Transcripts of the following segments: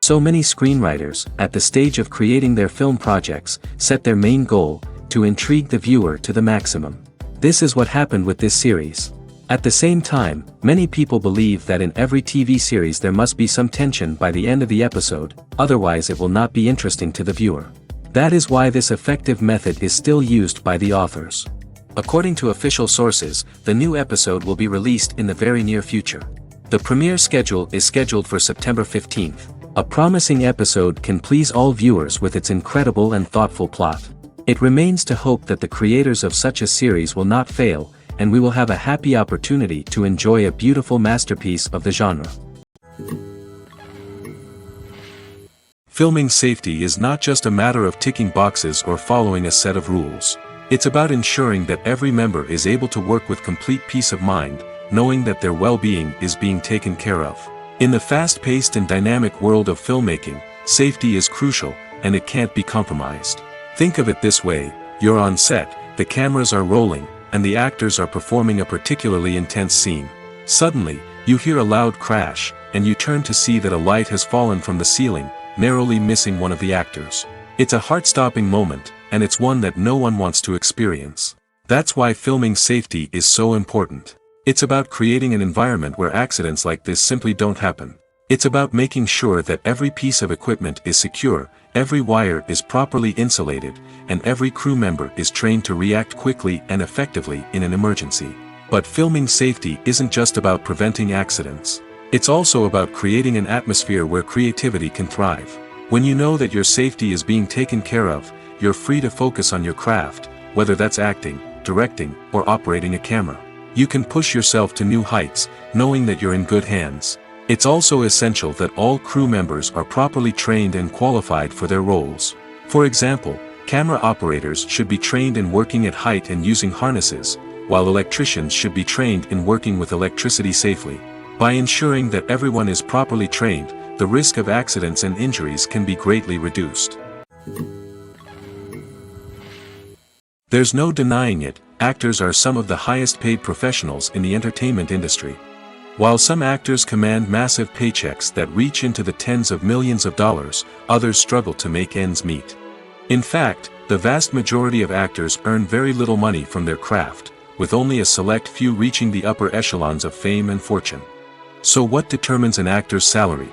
So many screenwriters, at the stage of creating their film projects, set their main goal, to intrigue the viewer to the maximum. This is what happened with this series. At the same time, many people believe that in every TV series there must be some tension by the end of the episode, otherwise it will not be interesting to the viewer. That is why this effective method is still used by the authors. According to official sources, the new episode will be released in the very near future. The premiere schedule is scheduled for September 15th. A promising episode can please all viewers with its incredible and thoughtful plot. It remains to hope that the creators of such a series will not fail, and we will have a happy opportunity to enjoy a beautiful masterpiece of the genre. Filming safety is not just a matter of ticking boxes or following a set of rules. It's about ensuring that every member is able to work with complete peace of mind, knowing that their well-being is being taken care of. In the fast-paced and dynamic world of filmmaking, safety is crucial, and it can't be compromised. Think of it this way: you're on set, the cameras are rolling, and the actors are performing a particularly intense scene. Suddenly, you hear a loud crash, and you turn to see that a light has fallen from the ceiling, narrowly missing one of the actors. It's a heart-stopping moment, and it's one that no one wants to experience. That's why filming safety is so important. It's about creating an environment where accidents like this simply don't happen. It's about making sure that every piece of equipment is secure, every wire is properly insulated, and every crew member is trained to react quickly and effectively in an emergency. But filming safety isn't just about preventing accidents. It's also about creating an atmosphere where creativity can thrive. When you know that your safety is being taken care of, you're free to focus on your craft, whether that's acting, directing, or operating a camera. You can push yourself to new heights, knowing that you're in good hands. It's also essential that all crew members are properly trained and qualified for their roles. For example, camera operators should be trained in working at height and using harnesses, while electricians should be trained in working with electricity safely. By ensuring that everyone is properly trained, the risk of accidents and injuries can be greatly reduced. There's no denying it, actors are some of the highest paid professionals in the entertainment industry. While some actors command massive paychecks that reach into the tens of millions of dollars, others struggle to make ends meet. In fact, the vast majority of actors earn very little money from their craft, with only a select few reaching the upper echelons of fame and fortune. So what determines an actor's salary?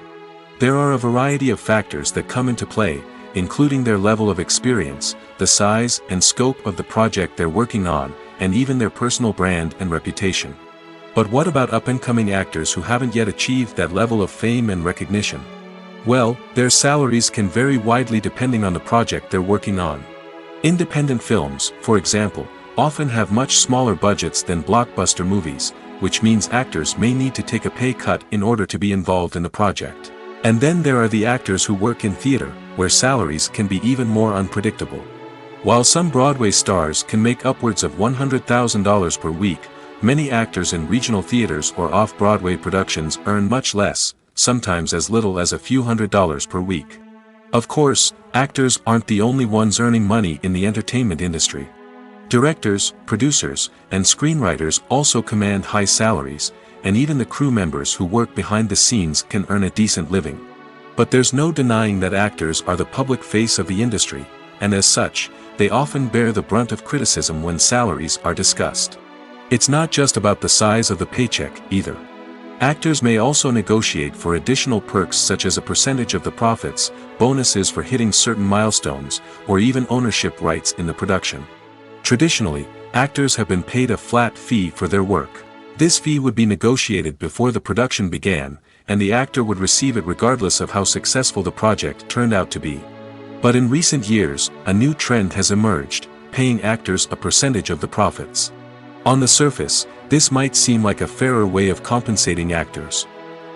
There are a variety of factors that come into play, including their level of experience, the size and scope of the project they're working on, and even their personal brand and reputation. But what about up-and-coming actors who haven't yet achieved that level of fame and recognition? Well, their salaries can vary widely depending on the project they're working on. Independent films, for example, often have much smaller budgets than blockbuster movies, which means actors may need to take a pay cut in order to be involved in the project. And then there are the actors who work in theater, where salaries can be even more unpredictable. While some Broadway stars can make upwards of $100,000 per week, many actors in regional theaters or off-Broadway productions earn much less, sometimes as little as a few $100s per week. Of course, actors aren't the only ones earning money in the entertainment industry. Directors, producers, and screenwriters also command high salaries, and even the crew members who work behind the scenes can earn a decent living. But there's no denying that actors are the public face of the industry, and as such, they often bear the brunt of criticism when salaries are discussed. It's not just about the size of the paycheck, either. Actors may also negotiate for additional perks such as a percentage of the profits, bonuses for hitting certain milestones, or even ownership rights in the production. Traditionally, actors have been paid a flat fee for their work. This fee would be negotiated before the production began, and the actor would receive it regardless of how successful the project turned out to be. But in recent years, a new trend has emerged, paying actors a percentage of the profits. On the surface, this might seem like a fairer way of compensating actors.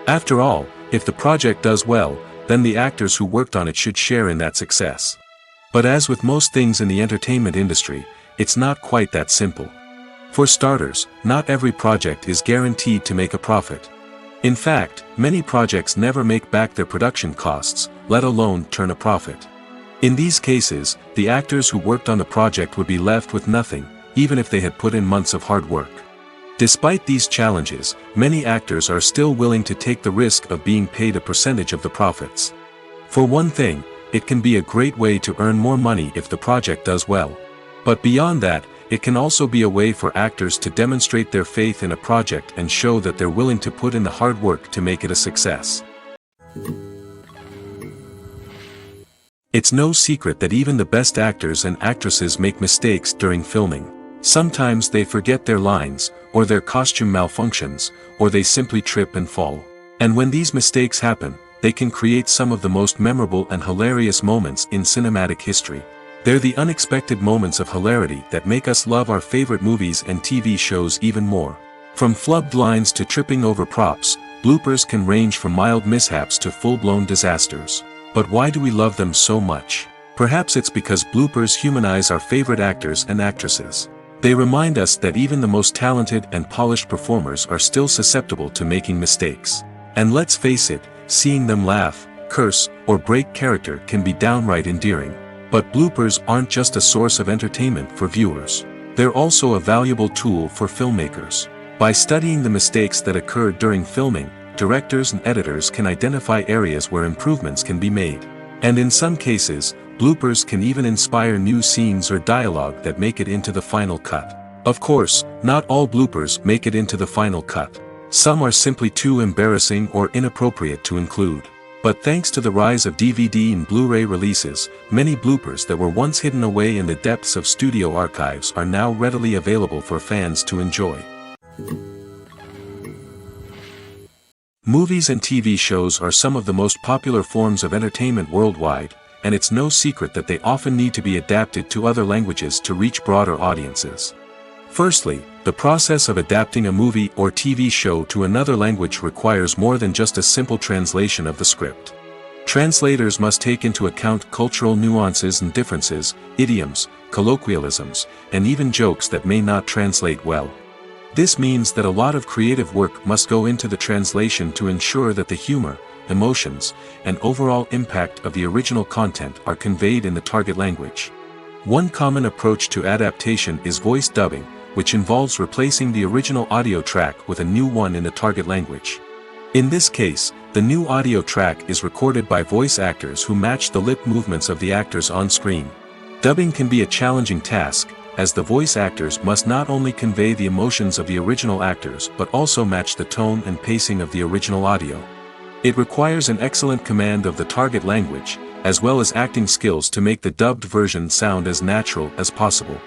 After all, if the project does well, then the actors who worked on it should share in that success. But as with most things in the entertainment industry, it's not quite that simple. For starters, not every project is guaranteed to make a profit. In fact, many projects never make back their production costs, let alone turn a profit. In these cases, the actors who worked on the project would be left with nothing, even if they had put in months of hard work. Despite these challenges, many actors are still willing to take the risk of being paid a percentage of the profits. For one thing, it can be a great way to earn more money if the project does well. But beyond that, it can also be a way for actors to demonstrate their faith in a project and show that they're willing to put in the hard work to make it a success. It's no secret that even the best actors and actresses make mistakes during filming. Sometimes they forget their lines, or their costume malfunctions, or they simply trip and fall. And when these mistakes happen, they can create some of the most memorable and hilarious moments in cinematic history. They're the unexpected moments of hilarity that make us love our favorite movies and TV shows even more. From flubbed lines to tripping over props, bloopers can range from mild mishaps to full-blown disasters. But why do we love them so much? Perhaps it's because bloopers humanize our favorite actors and actresses. They remind us that even the most talented and polished performers are still susceptible to making mistakes. And let's face it, seeing them laugh, curse, or break character can be downright endearing. But bloopers aren't just a source of entertainment for viewers. They're also a valuable tool for filmmakers. By studying the mistakes that occurred during filming, directors and editors can identify areas where improvements can be made. And in some cases, bloopers can even inspire new scenes or dialogue that make it into the final cut. Of course, not all bloopers make it into the final cut. Some are simply too embarrassing or inappropriate to include. But thanks to the rise of DVD and Blu-ray releases, many bloopers that were once hidden away in the depths of studio archives are now readily available for fans to enjoy. Movies and TV shows are some of the most popular forms of entertainment worldwide, and it's no secret that they often need to be adapted to other languages to reach broader audiences. Firstly, the process of adapting a movie or TV show to another language requires more than just a simple translation of the script. Translators must take into account cultural nuances and differences, idioms, colloquialisms, and even jokes that may not translate well. This means that a lot of creative work must go into the translation to ensure that the humor, emotions, and overall impact of the original content are conveyed in the target language. One common approach to adaptation is voice dubbing, which involves replacing the original audio track with a new one in the target language. In this case, the new audio track is recorded by voice actors who match the lip movements of the actors on screen. Dubbing can be a challenging task, as the voice actors must not only convey the emotions of the original actors but also match the tone and pacing of the original audio. It requires an excellent command of the target language, as well as acting skills to make the dubbed version sound as natural as possible.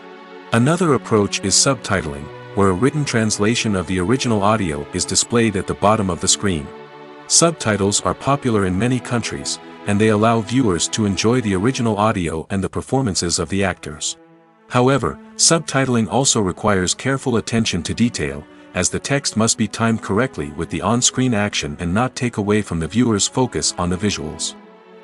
Another approach is subtitling, where a written translation of the original audio is displayed at the bottom of the screen. Subtitles are popular in many countries, and they allow viewers to enjoy the original audio and the performances of the actors. However, subtitling also requires careful attention to detail, as the text must be timed correctly with the on-screen action and not take away from the viewer's focus on the visuals.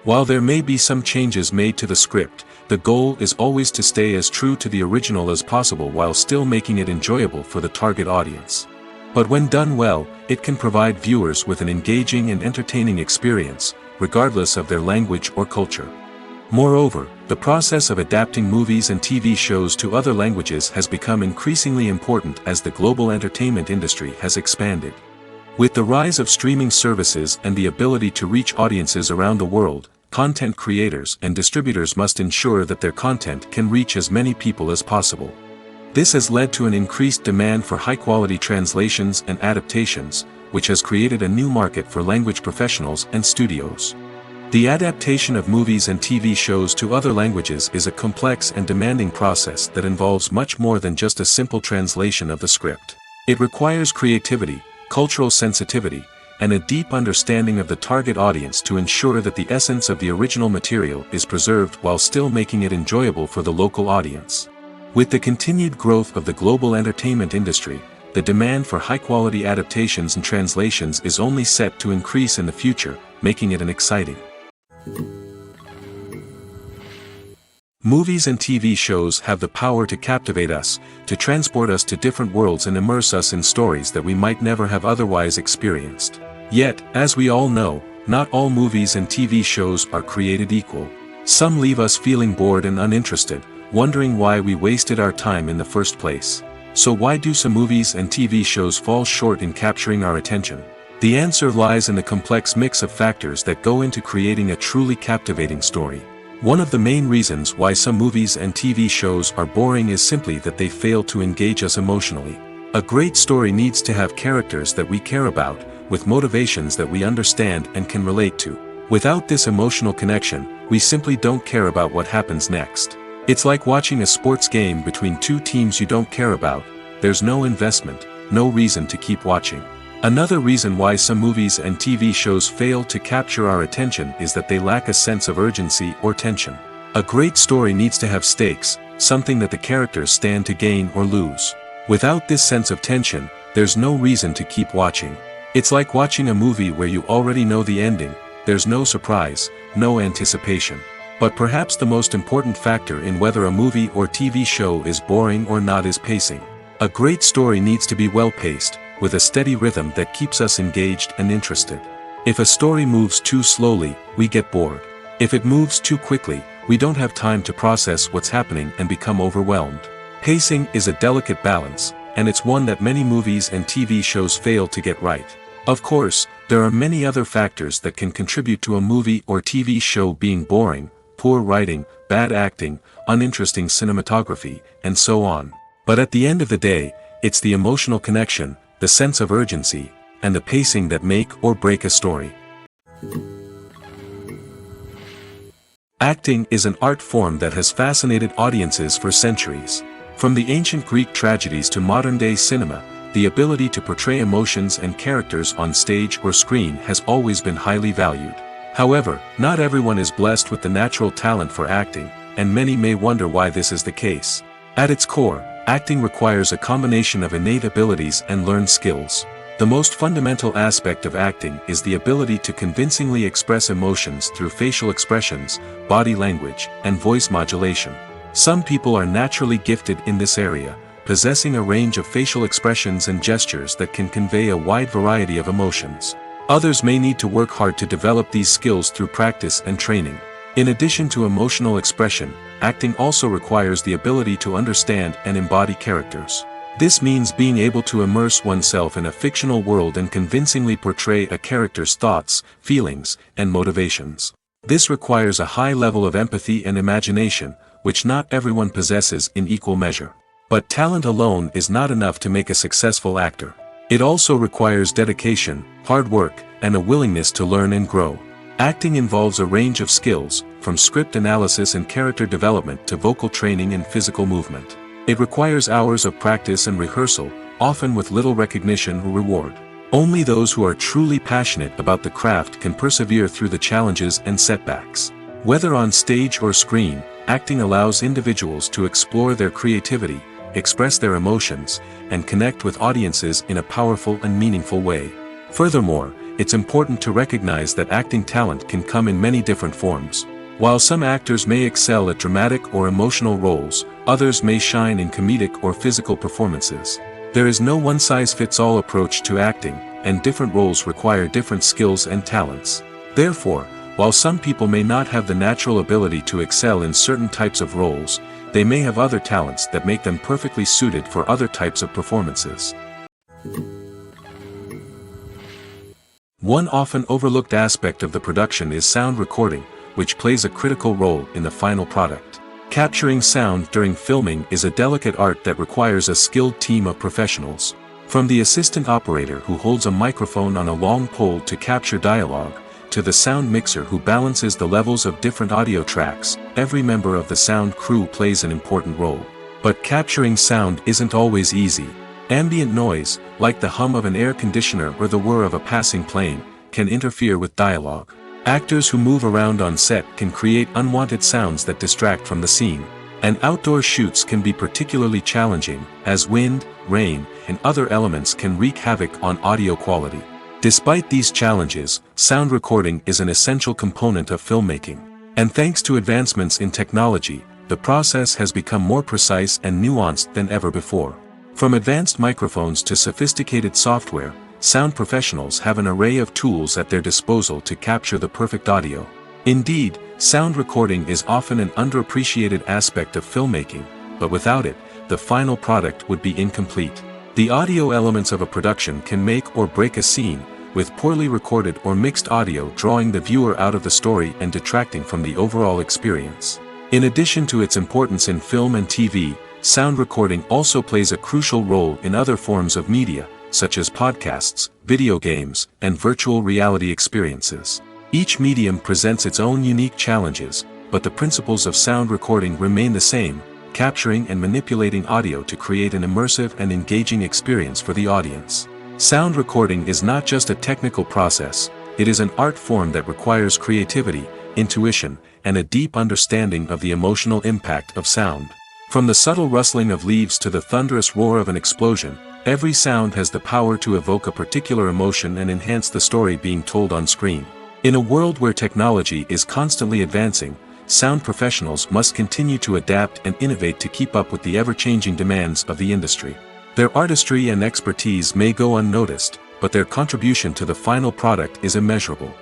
While there may be some changes made to the script, the goal is always to stay as true to the original as possible while still making it enjoyable for the target audience. But when done well, it can provide viewers with an engaging and entertaining experience, regardless of their language or culture. Moreover, the process of adapting movies and TV shows to other languages has become increasingly important as the global entertainment industry has expanded. With the rise of streaming services and the ability to reach audiences around the world, content creators and distributors must ensure that their content can reach as many people as possible. This has led to an increased demand for high-quality translations and adaptations, which has created a new market for language professionals and studios. The adaptation of movies and TV shows to other languages is a complex and demanding process that involves much more than just a simple translation of the script. It requires creativity, cultural sensitivity, and a deep understanding of the target audience to ensure that the essence of the original material is preserved while still making it enjoyable for the local audience. With the continued growth of the global entertainment industry, the demand for high-quality adaptations and translations is only set to increase in the future, making it an exciting. Movies and TV shows have the power to captivate us, to transport us to different worlds and immerse us in stories that we might never have otherwise experienced. Yet, as we all know, not all movies and TV shows are created equal. Some leave us feeling bored and uninterested, wondering why we wasted our time in the first place. So why do some movies and TV shows fall short in capturing our attention? The answer lies in the complex mix of factors that go into creating a truly captivating story. One of the main reasons why some movies and TV shows are boring is simply that they fail to engage us emotionally. A great story needs to have characters that we care about, with motivations that we understand and can relate to. Without this emotional connection, we simply don't care about what happens next. It's like watching a sports game between two teams you don't care about. There's no investment, no reason to keep watching. Another reason why some movies and TV shows fail to capture our attention is that they lack a sense of urgency or tension. A great story needs to have stakes, something that the characters stand to gain or lose. Without this sense of tension, there's no reason to keep watching. It's like watching a movie where you already know the ending. There's no surprise, no anticipation. But perhaps the most important factor in whether a movie or TV show is boring or not is pacing. A great story needs to be well-paced, with a steady rhythm that keeps us engaged and interested. If a story moves too slowly, we get bored. If it moves too quickly, we don't have time to process what's happening and become overwhelmed. Pacing is a delicate balance, and it's one that many movies and TV shows fail to get right. Of course, there are many other factors that can contribute to a movie or TV show being boring: poor writing, bad acting, uninteresting cinematography, and so on. But at the end of the day, it's the emotional connection, the sense of urgency, and the pacing that make or break a story. Acting is an art form that has fascinated audiences for centuries. From the ancient Greek tragedies to modern-day cinema, the ability to portray emotions and characters on stage or screen has always been highly valued. However, not everyone is blessed with the natural talent for acting, and many may wonder why this is the case. At its core, acting requires a combination of innate abilities and learned skills. The most fundamental aspect of acting is the ability to convincingly express emotions through facial expressions, body language, and voice modulation. Some people are naturally gifted in this area, possessing a range of facial expressions and gestures that can convey a wide variety of emotions. Others may need to work hard to develop these skills through practice and training. In addition to emotional expression, acting also requires the ability to understand and embody characters. This means being able to immerse oneself in a fictional world and convincingly portray a character's thoughts, feelings, and motivations. This requires a high level of empathy and imagination, which not everyone possesses in equal measure. But talent alone is not enough to make a successful actor. It also requires dedication, hard work, and a willingness to learn and grow. Acting involves a range of skills, from script analysis and character development to vocal training and physical movement. It requires hours of practice and rehearsal, often with little recognition or reward. Only those who are truly passionate about the craft can persevere through the challenges and setbacks. Whether on stage or screen, acting allows individuals to explore their creativity, express their emotions, and connect with audiences in a powerful and meaningful way. Furthermore, it's important to recognize that acting talent can come in many different forms. While some actors may excel at dramatic or emotional roles, others may shine in comedic or physical performances. There is no one-size-fits-all approach to acting, and different roles require different skills and talents. Therefore, while some people may not have the natural ability to excel in certain types of roles, they may have other talents that make them perfectly suited for other types of performances. One often overlooked aspect of the production is sound recording, which plays a critical role in the final product. Capturing sound during filming is a delicate art that requires a skilled team of professionals. From the assistant operator who holds a microphone on a long pole to capture dialogue, to the sound mixer who balances the levels of different audio tracks, every member of the sound crew plays an important role. But capturing sound isn't always easy. Ambient noise, like the hum of an air conditioner or the whir of a passing plane, can interfere with dialogue. Actors who move around on set can create unwanted sounds that distract from the scene. And outdoor shoots can be particularly challenging, as wind, rain, and other elements can wreak havoc on audio quality. Despite these challenges, sound recording is an essential component of filmmaking. And thanks to advancements in technology, the process has become more precise and nuanced than ever before. From advanced microphones to sophisticated software, sound professionals have an array of tools at their disposal to capture the perfect audio. Indeed, sound recording is often an underappreciated aspect of filmmaking, but without it, the final product would be incomplete. The audio elements of a production can make or break a scene, with poorly recorded or mixed audio drawing the viewer out of the story and detracting from the overall experience. In addition to its importance in film and TV, sound recording also plays a crucial role in other forms of media, such as podcasts, video games, and virtual reality experiences. Each medium presents its own unique challenges, but the principles of sound recording remain the same, capturing and manipulating audio to create an immersive and engaging experience for the audience. Sound recording is not just a technical process, it is an art form that requires creativity, intuition, and a deep understanding of the emotional impact of sound. From the subtle rustling of leaves to the thunderous roar of an explosion, every sound has the power to evoke a particular emotion and enhance the story being told on screen. In a world where technology is constantly advancing, sound professionals must continue to adapt and innovate to keep up with the ever-changing demands of the industry. Their artistry and expertise may go unnoticed, but their contribution to the final product is immeasurable.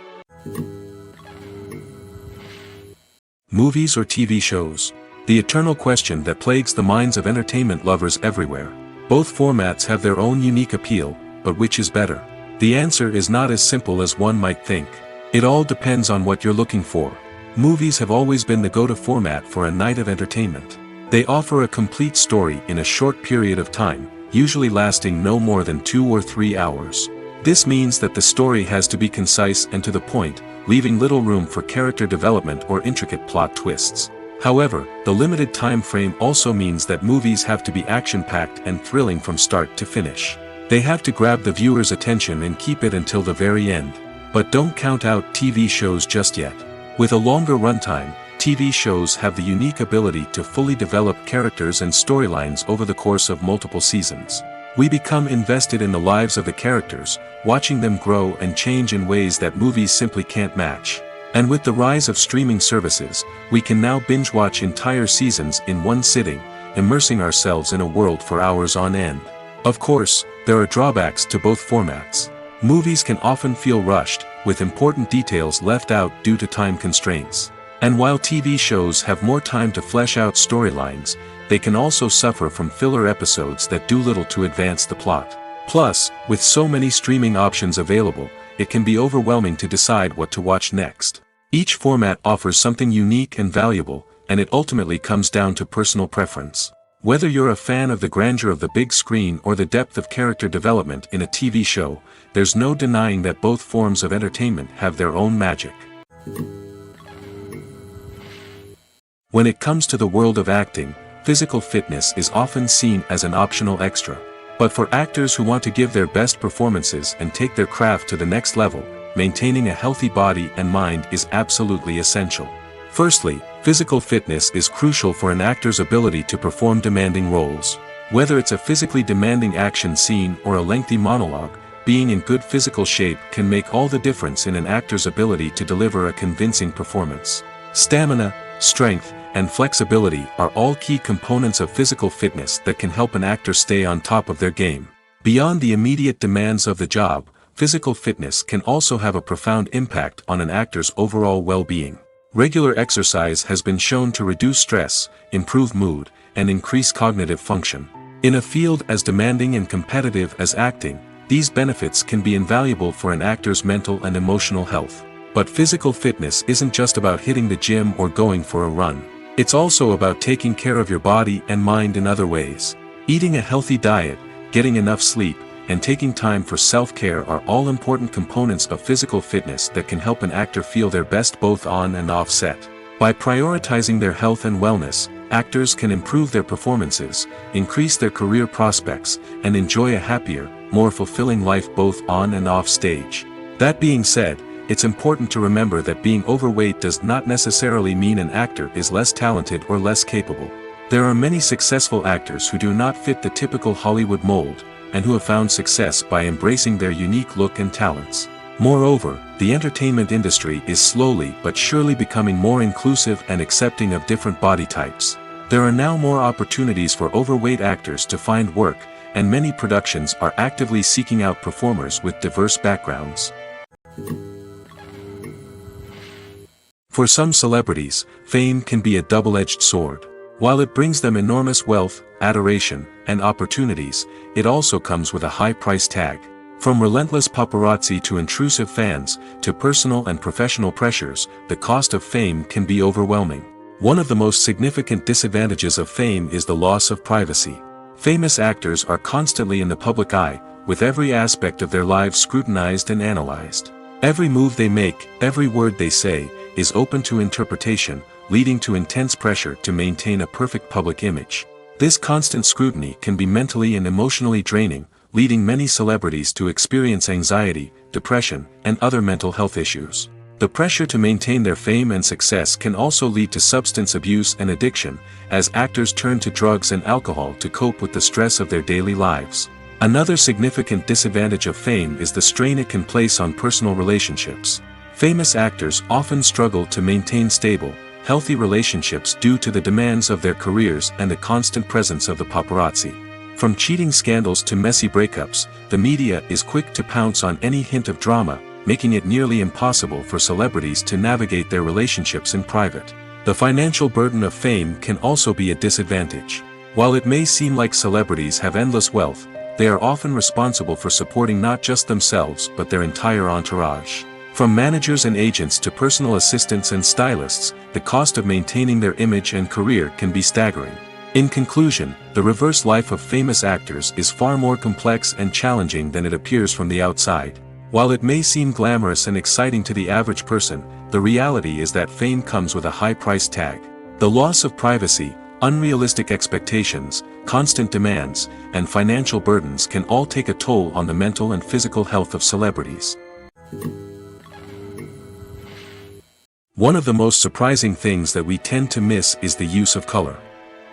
Movies or TV shows? The eternal question that plagues the minds of entertainment lovers everywhere. Both formats have their own unique appeal, but which is better? The answer is not as simple as one might think. It all depends on what you're looking for. Movies have always been the go-to format for a night of entertainment. They offer a complete story in a short period of time, usually lasting no more than 2 or 3 hours. This means that the story has to be concise and to the point, leaving little room for character development or intricate plot twists. However, the limited time frame also means that movies have to be action-packed and thrilling from start to finish. They have to grab the viewer's attention and keep it until the very end. But don't count out TV shows just yet. With a longer runtime, TV shows have the unique ability to fully develop characters and storylines over the course of multiple seasons. We become invested in the lives of the characters, watching them grow and change in ways that movies simply can't match. And with the rise of streaming services, we can now binge-watch entire seasons in one sitting, immersing ourselves in a world for hours on end. Of course, there are drawbacks to both formats. Movies can often feel rushed, with important details left out due to time constraints. And while TV shows have more time to flesh out storylines, they can also suffer from filler episodes that do little to advance the plot. Plus, with so many streaming options available, it can be overwhelming to decide what to watch next. Each format offers something unique and valuable, and it ultimately comes down to personal preference. Whether you're a fan of the grandeur of the big screen or the depth of character development in a TV show, there's no denying that both forms of entertainment have their own magic. When it comes to the world of acting, physical fitness is often seen as an optional extra. But for actors who want to give their best performances and take their craft to the next level, maintaining a healthy body and mind is absolutely essential. Firstly, physical fitness is crucial for an actor's ability to perform demanding roles. Whether it's a physically demanding action scene or a lengthy monologue, being in good physical shape can make all the difference in an actor's ability to deliver a convincing performance. Stamina, strength, and flexibility are all key components of physical fitness that can help an actor stay on top of their game. Beyond the immediate demands of the job, physical fitness can also have a profound impact on an actor's overall well-being. Regular exercise has been shown to reduce stress, improve mood, and increase cognitive function. In a field as demanding and competitive as acting, these benefits can be invaluable for an actor's mental and emotional health. But physical fitness isn't just about hitting the gym or going for a run. It's also about taking care of your body and mind in other ways. Eating a healthy diet, getting enough sleep, and taking time for self-care are all important components of physical fitness that can help an actor feel their best both on and off set. By prioritizing their health and wellness, actors can improve their performances, increase their career prospects, and enjoy a happier, more fulfilling life both on and off stage. That being said, it's important to remember that being overweight does not necessarily mean an actor is less talented or less capable. There are many successful actors who do not fit the typical Hollywood mold, and who have found success by embracing their unique look and talents. Moreover, the entertainment industry is slowly but surely becoming more inclusive and accepting of different body types. There are now more opportunities for overweight actors to find work, and many productions are actively seeking out performers with diverse backgrounds. For some celebrities, fame can be a double-edged sword. While it brings them enormous wealth, adoration, and opportunities, it also comes with a high price tag. From relentless paparazzi to intrusive fans, to personal and professional pressures, the cost of fame can be overwhelming. One of the most significant disadvantages of fame is the loss of privacy. Famous actors are constantly in the public eye, with every aspect of their lives scrutinized and analyzed. Every move they make, every word they say, is open to interpretation, leading to intense pressure to maintain a perfect public image. This constant scrutiny can be mentally and emotionally draining, leading many celebrities to experience anxiety, depression, and other mental health issues. The pressure to maintain their fame and success can also lead to substance abuse and addiction, as actors turn to drugs and alcohol to cope with the stress of their daily lives. Another significant disadvantage of fame is the strain it can place on personal relationships. Famous actors often struggle to maintain stable, healthy relationships due to the demands of their careers and the constant presence of the paparazzi. From cheating scandals to messy breakups, the media is quick to pounce on any hint of drama, making it nearly impossible for celebrities to navigate their relationships in private. The financial burden of fame can also be a disadvantage. While it may seem like celebrities have endless wealth, they are often responsible for supporting not just themselves but their entire entourage. From managers and agents to personal assistants and stylists, the cost of maintaining their image and career can be staggering. In conclusion, the reverse life of famous actors is far more complex and challenging than it appears from the outside. While it may seem glamorous and exciting to the average person, the reality is that fame comes with a high price tag. The loss of privacy, unrealistic expectations, constant demands, and financial burdens can all take a toll on the mental and physical health of celebrities. One of the most surprising things that we tend to miss is the use of color.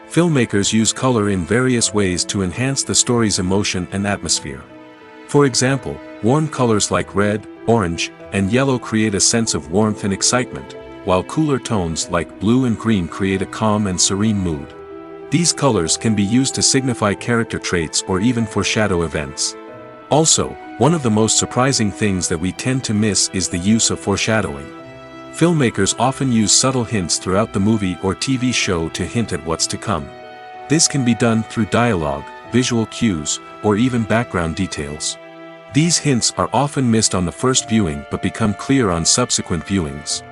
Filmmakers use color in various ways to enhance the story's emotion and atmosphere. For example, warm colors like red, orange, and yellow create a sense of warmth and excitement, while cooler tones like blue and green create a calm and serene mood. These colors can be used to signify character traits or even foreshadow events. Also, one of the most surprising things that we tend to miss is the use of foreshadowing. Filmmakers often use subtle hints throughout the movie or TV show to hint at what's to come. This can be done through dialogue, visual cues, or even background details. These hints are often missed on the first viewing but become clear on subsequent viewings.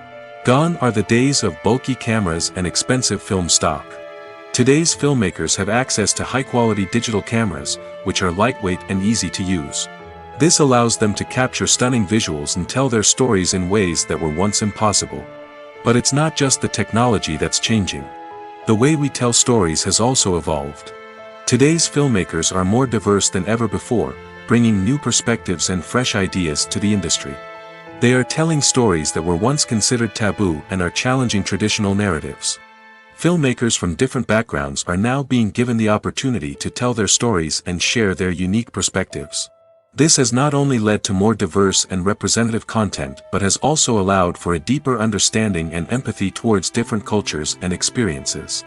Gone are the days of bulky cameras and expensive film stock. Today's filmmakers have access to high-quality digital cameras, which are lightweight and easy to use. This allows them to capture stunning visuals and tell their stories in ways that were once impossible. But it's not just the technology that's changing. The way we tell stories has also evolved. Today's filmmakers are more diverse than ever before, bringing new perspectives and fresh ideas to the industry. They are telling stories that were once considered taboo and are challenging traditional narratives. Filmmakers from different backgrounds are now being given the opportunity to tell their stories and share their unique perspectives. This has not only led to more diverse and representative content but has also allowed for a deeper understanding and empathy towards different cultures and experiences.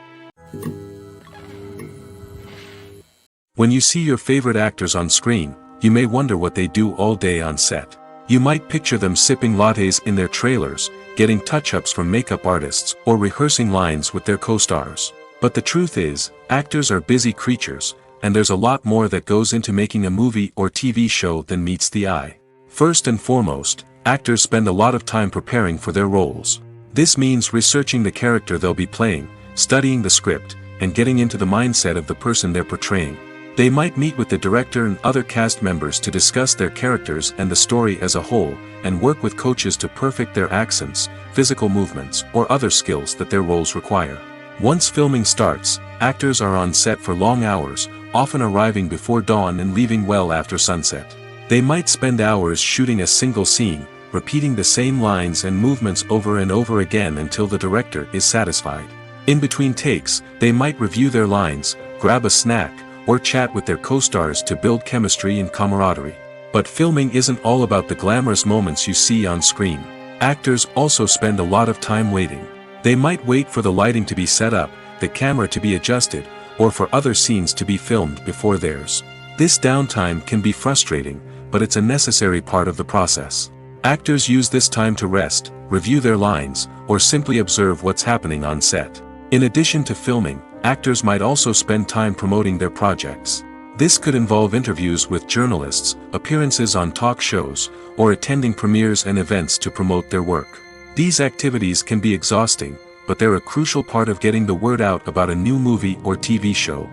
When you see your favorite actors on screen, you may wonder what they do all day on set. You might picture them sipping lattes in their trailers, getting touch-ups from makeup artists, or rehearsing lines with their co-stars. But the truth is, actors are busy creatures, and there's a lot more that goes into making a movie or TV show than meets the eye. First and foremost, actors spend a lot of time preparing for their roles. This means researching the character they'll be playing, studying the script, and getting into the mindset of the person they're portraying. They might meet with the director and other cast members to discuss their characters and the story as a whole, and work with coaches to perfect their accents, physical movements, or other skills that their roles require. Once filming starts, actors are on set for long hours, often arriving before dawn and leaving well after sunset. They might spend hours shooting a single scene, repeating the same lines and movements over and over again until the director is satisfied. In between takes, they might review their lines, grab a snack, or chat with their co-stars to build chemistry and camaraderie. But filming isn't all about the glamorous moments you see on screen. Actors also spend a lot of time waiting. They might wait for the lighting to be set up, the camera to be adjusted, or for other scenes to be filmed before theirs. This downtime can be frustrating, but it's a necessary part of the process. Actors use this time to rest, review their lines, or simply observe what's happening on set. In addition to filming, actors might also spend time promoting their projects. This could involve interviews with journalists, appearances on talk shows, or attending premieres and events to promote their work. These activities can be exhausting, but they're a crucial part of getting the word out about a new movie or TV show.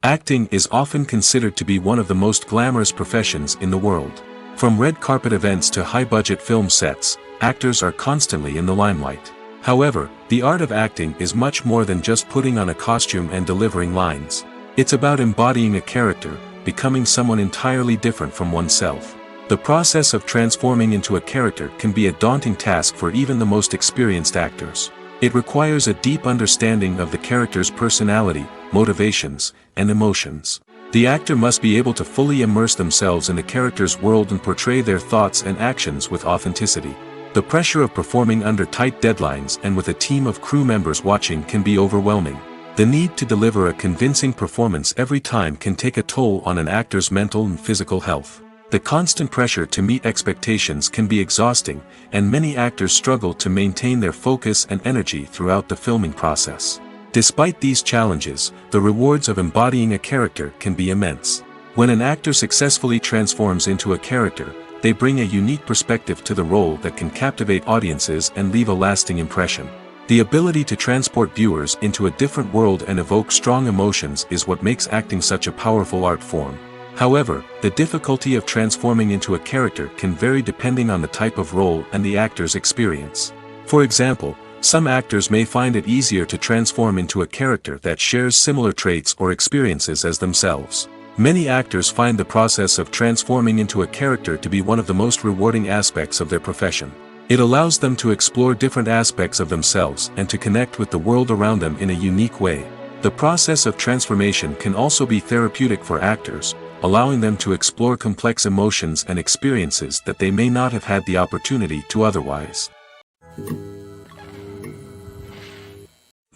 Acting is often considered to be one of the most glamorous professions in the world. From red carpet events to high-budget film sets, actors are constantly in the limelight. However, the art of acting is much more than just putting on a costume and delivering lines. It's about embodying a character, becoming someone entirely different from oneself. The process of transforming into a character can be a daunting task for even the most experienced actors. It requires a deep understanding of the character's personality, motivations, and emotions. The actor must be able to fully immerse themselves in the character's world and portray their thoughts and actions with authenticity. The pressure of performing under tight deadlines and with a team of crew members watching can be overwhelming. The need to deliver a convincing performance every time can take a toll on an actor's mental and physical health. The constant pressure to meet expectations can be exhausting, and many actors struggle to maintain their focus and energy throughout the filming process. Despite these challenges, the rewards of embodying a character can be immense. When an actor successfully transforms into a character, they bring a unique perspective to the role that can captivate audiences and leave a lasting impression. The ability to transport viewers into a different world and evoke strong emotions is what makes acting such a powerful art form. However, the difficulty of transforming into a character can vary depending on the type of role and the actor's experience. For example, some actors may find it easier to transform into a character that shares similar traits or experiences as themselves. Many actors find the process of transforming into a character to be one of the most rewarding aspects of their profession. It allows them to explore different aspects of themselves and to connect with the world around them in a unique way. The process of transformation can also be therapeutic for actors, allowing them to explore complex emotions and experiences that they may not have had the opportunity to otherwise.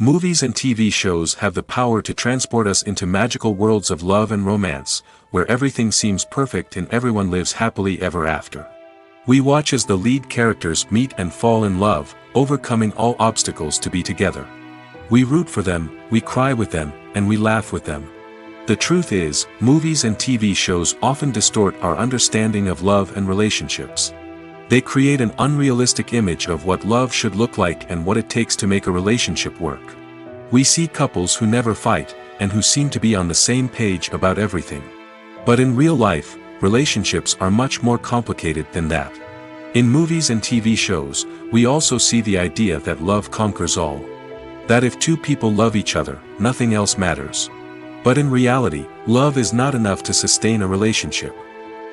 Movies and TV shows have the power to transport us into magical worlds of love and romance, where everything seems perfect and everyone lives happily ever after. We watch as the lead characters meet and fall in love, overcoming all obstacles to be together. We root for them, we cry with them, and we laugh with them. The truth is, movies and TV shows often distort our understanding of love and relationships. They create an unrealistic image of what love should look like and what it takes to make a relationship work. We see couples who never fight, and who seem to be on the same page about everything. But in real life, relationships are much more complicated than that. In movies and TV shows, we also see the idea that love conquers all. That if two people love each other, nothing else matters. But in reality, love is not enough to sustain a relationship.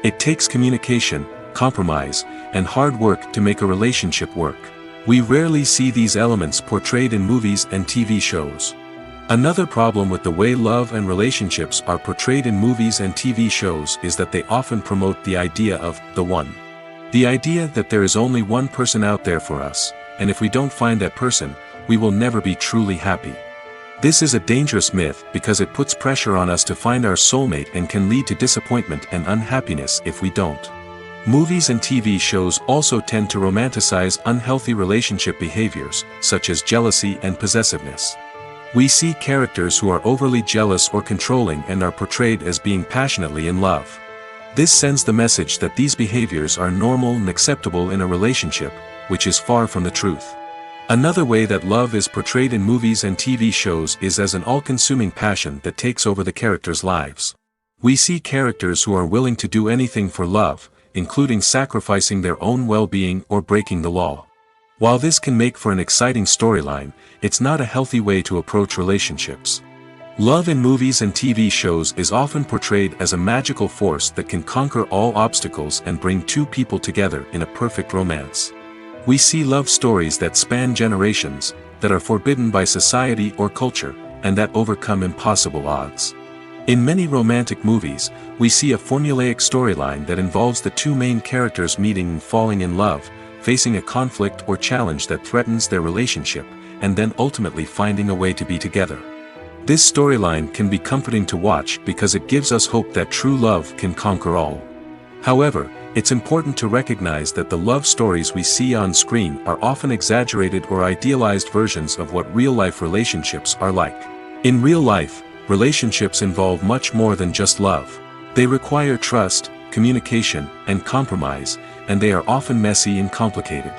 It takes communication, compromise, and hard work to make a relationship work. We rarely see these elements portrayed in movies and TV shows. Another problem with the way love and relationships are portrayed in movies and TV shows is that they often promote the idea of the one. The idea that there is only one person out there for us, and if we don't find that person, we will never be truly happy. This is a dangerous myth because it puts pressure on us to find our soulmate and can lead to disappointment and unhappiness if we don't. Movies and TV shows also tend to romanticize unhealthy relationship behaviors, such as jealousy and possessiveness. We see characters who are overly jealous or controlling and are portrayed as being passionately in love. This sends the message that these behaviors are normal and acceptable in a relationship, which is far from the truth. Another way that love is portrayed in movies and TV shows is as an all-consuming passion that takes over the characters' lives. We see characters who are willing to do anything for love, including sacrificing their own well-being or breaking the law. While this can make for an exciting storyline, it's not a healthy way to approach relationships. Love in movies and TV shows is often portrayed as a magical force that can conquer all obstacles and bring two people together in a perfect romance. We see love stories that span generations, that are forbidden by society or culture, and that overcome impossible odds. In many romantic movies, we see a formulaic storyline that involves the two main characters meeting and falling in love, facing a conflict or challenge that threatens their relationship, and then ultimately finding a way to be together. This storyline can be comforting to watch because it gives us hope that true love can conquer all. However, it's important to recognize that the love stories we see on screen are often exaggerated or idealized versions of what real-life relationships are like. In real life, relationships involve much more than just love. They require trust, communication, and compromise, and they are often messy and complicated.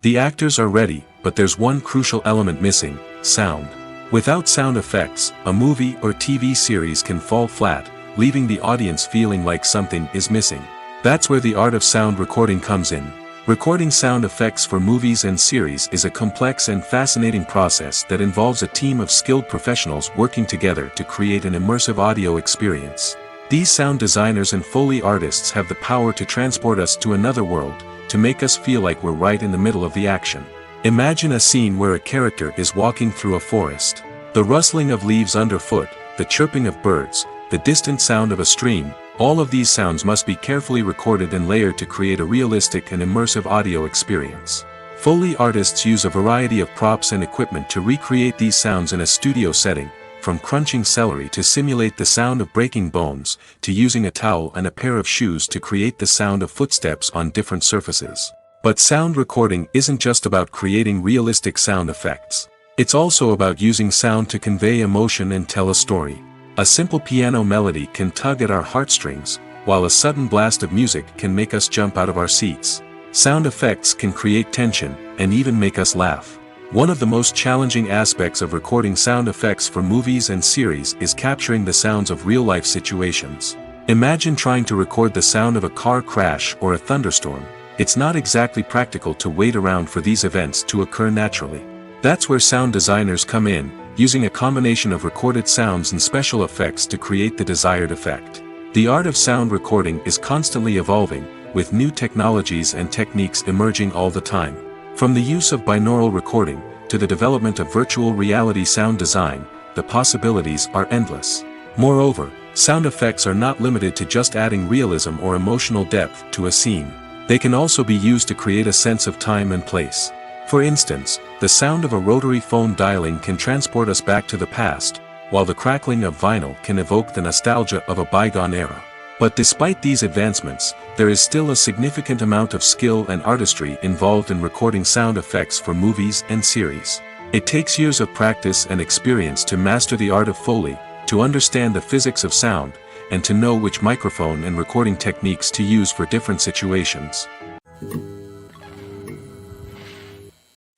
The actors are ready, but there's one crucial element missing: sound. Without sound effects, a movie or TV series can fall flat, leaving the audience feeling like something is missing. That's where the art of sound recording comes in. Recording sound effects for movies and series is a complex and fascinating process that involves a team of skilled professionals working together to create an immersive audio experience. These sound designers and Foley artists have the power to transport us to another world, to make us feel like we're right in the middle of the action. Imagine a scene where a character is walking through a forest. The rustling of leaves underfoot, the chirping of birds, the distant sound of a stream, all of these sounds must be carefully recorded and layered to create a realistic and immersive audio experience. Foley artists use a variety of props and equipment to recreate these sounds in a studio setting, from crunching celery to simulate the sound of breaking bones, to using a towel and a pair of shoes to create the sound of footsteps on different surfaces. But sound recording isn't just about creating realistic sound effects. It's also about using sound to convey emotion and tell a story. A simple piano melody can tug at our heartstrings, while a sudden blast of music can make us jump out of our seats. Sound effects can create tension, and even make us laugh. One of the most challenging aspects of recording sound effects for movies and series is capturing the sounds of real-life situations. Imagine trying to record the sound of a car crash or a thunderstorm. It's not exactly practical to wait around for these events to occur naturally. That's where sound designers come in, using a combination of recorded sounds and special effects to create the desired effect. The art of sound recording is constantly evolving, with new technologies and techniques emerging all the time. From the use of binaural recording, to the development of virtual reality sound design, the possibilities are endless. Moreover, sound effects are not limited to just adding realism or emotional depth to a scene. They can also be used to create a sense of time and place. For instance, the sound of a rotary phone dialing can transport us back to the past, while the crackling of vinyl can evoke the nostalgia of a bygone era. But despite these advancements, there is still a significant amount of skill and artistry involved in recording sound effects for movies and series. It takes years of practice and experience to master the art of Foley, to understand the physics of sound, and to know which microphone and recording techniques to use for different situations.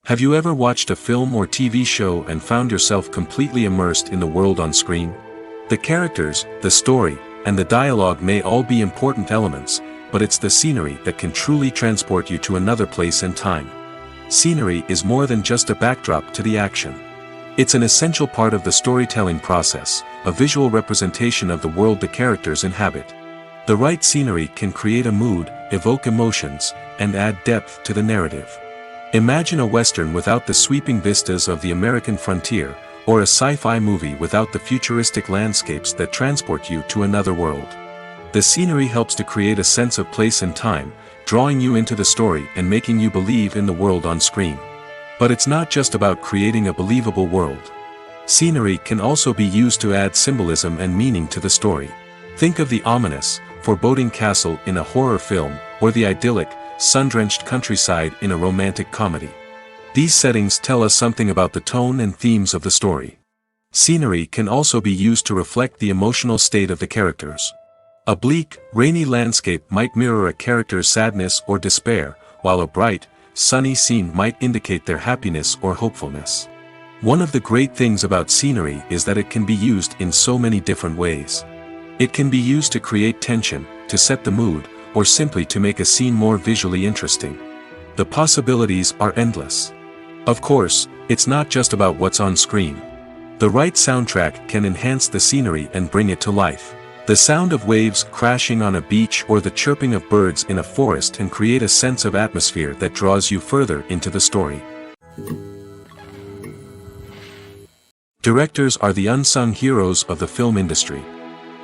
Have you ever watched a film or TV show and found yourself completely immersed in the world on screen? The characters, the story, and the dialogue may all be important elements, but it's the scenery that can truly transport you to another place and time. Scenery is more than just a backdrop to the action. It's an essential part of the storytelling process, a visual representation of the world the characters inhabit. The right scenery can create a mood, evoke emotions, and add depth to the narrative. Imagine a Western without the sweeping vistas of the American frontier, or a sci-fi movie without the futuristic landscapes that transport you to another world. The scenery helps to create a sense of place and time, drawing you into the story and making you believe in the world on screen. But it's not just about creating a believable world. Scenery can also be used to add symbolism and meaning to the story. Think of the ominous, foreboding castle in a horror film, or the idyllic, sun-drenched countryside in a romantic comedy. These settings tell us something about the tone and themes of the story. Scenery can also be used to reflect the emotional state of the characters. A bleak, rainy landscape might mirror a character's sadness or despair, while a bright, sunny scene might indicate their happiness or hopefulness. One of the great things about scenery is that it can be used in so many different ways. It can be used to create tension, to set the mood, or simply to make a scene more visually interesting. The possibilities are endless. Of course, it's not just about what's on screen. The right soundtrack can enhance the scenery and bring it to life. The sound of waves crashing on a beach or the chirping of birds in a forest can create a sense of atmosphere that draws you further into the story. Directors are the unsung heroes of the film industry.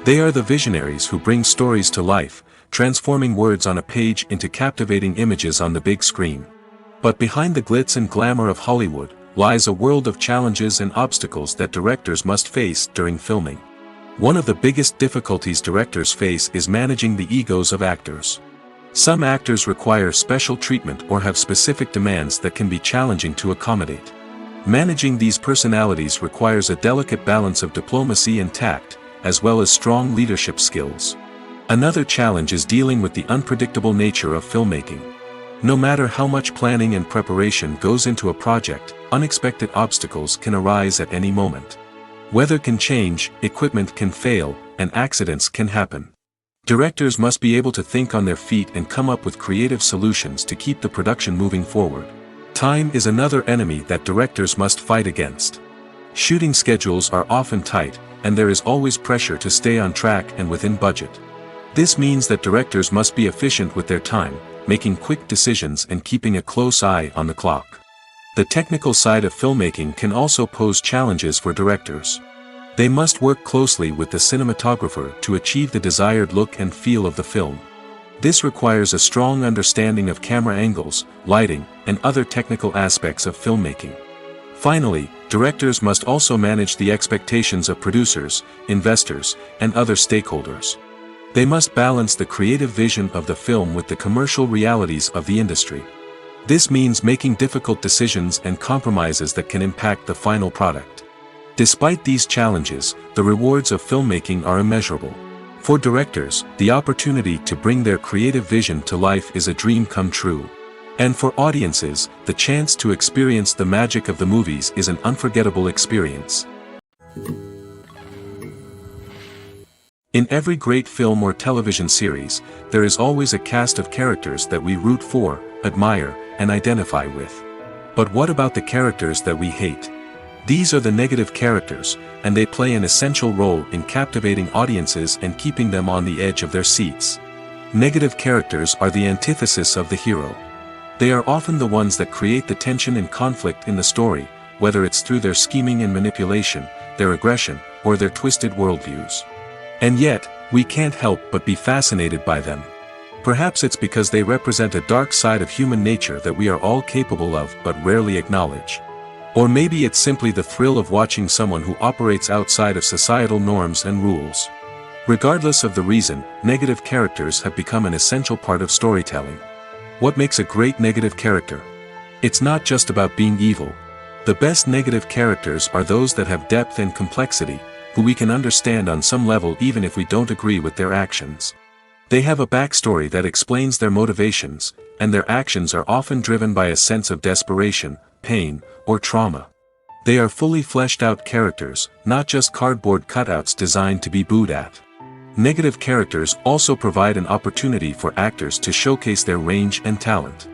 They are the visionaries who bring stories to life, transforming words on a page into captivating images on the big screen. But behind the glitz and glamour of Hollywood, lies a world of challenges and obstacles that directors must face during filming. One of the biggest difficulties directors face is managing the egos of actors. Some actors require special treatment or have specific demands that can be challenging to accommodate. Managing these personalities requires a delicate balance of diplomacy and tact, as well as strong leadership skills. Another challenge is dealing with the unpredictable nature of filmmaking. No matter how much planning and preparation goes into a project, unexpected obstacles can arise at any moment. Weather can change, equipment can fail, and accidents can happen. Directors must be able to think on their feet and come up with creative solutions to keep the production moving forward. Time is another enemy that directors must fight against. Shooting schedules are often tight, and there is always pressure to stay on track and within budget. This means that directors must be efficient with their time, making quick decisions and keeping a close eye on the clock. The technical side of filmmaking can also pose challenges for directors. They must work closely with the cinematographer to achieve the desired look and feel of the film. This requires a strong understanding of camera angles, lighting, and other technical aspects of filmmaking. Finally, directors must also manage the expectations of producers, investors, and other stakeholders. They must balance the creative vision of the film with the commercial realities of the industry. This means making difficult decisions and compromises that can impact the final product. Despite these challenges, the rewards of filmmaking are immeasurable. For directors, the opportunity to bring their creative vision to life is a dream come true. And for audiences, the chance to experience the magic of the movies is an unforgettable experience. In every great film or television series, there is always a cast of characters that we root for, admire, and identify with. But what about the characters that we hate? These are the negative characters, and they play an essential role in captivating audiences and keeping them on the edge of their seats. Negative characters are the antithesis of the hero. They are often the ones that create the tension and conflict in the story, whether it's through their scheming and manipulation, their aggression, or their twisted worldviews. And yet, we can't help but be fascinated by them. Perhaps it's because they represent a dark side of human nature that we are all capable of but rarely acknowledge. Or maybe it's simply the thrill of watching someone who operates outside of societal norms and rules. Regardless of the reason, negative characters have become an essential part of storytelling. What makes a great negative character? It's not just about being evil. The best negative characters are those that have depth and complexity, who we can understand on some level even if we don't agree with their actions. They have a backstory that explains their motivations, and their actions are often driven by a sense of desperation, pain, or trauma. They are fully fleshed out characters, not just cardboard cutouts designed to be booed at. Negative characters also provide an opportunity for actors to showcase their range and talent.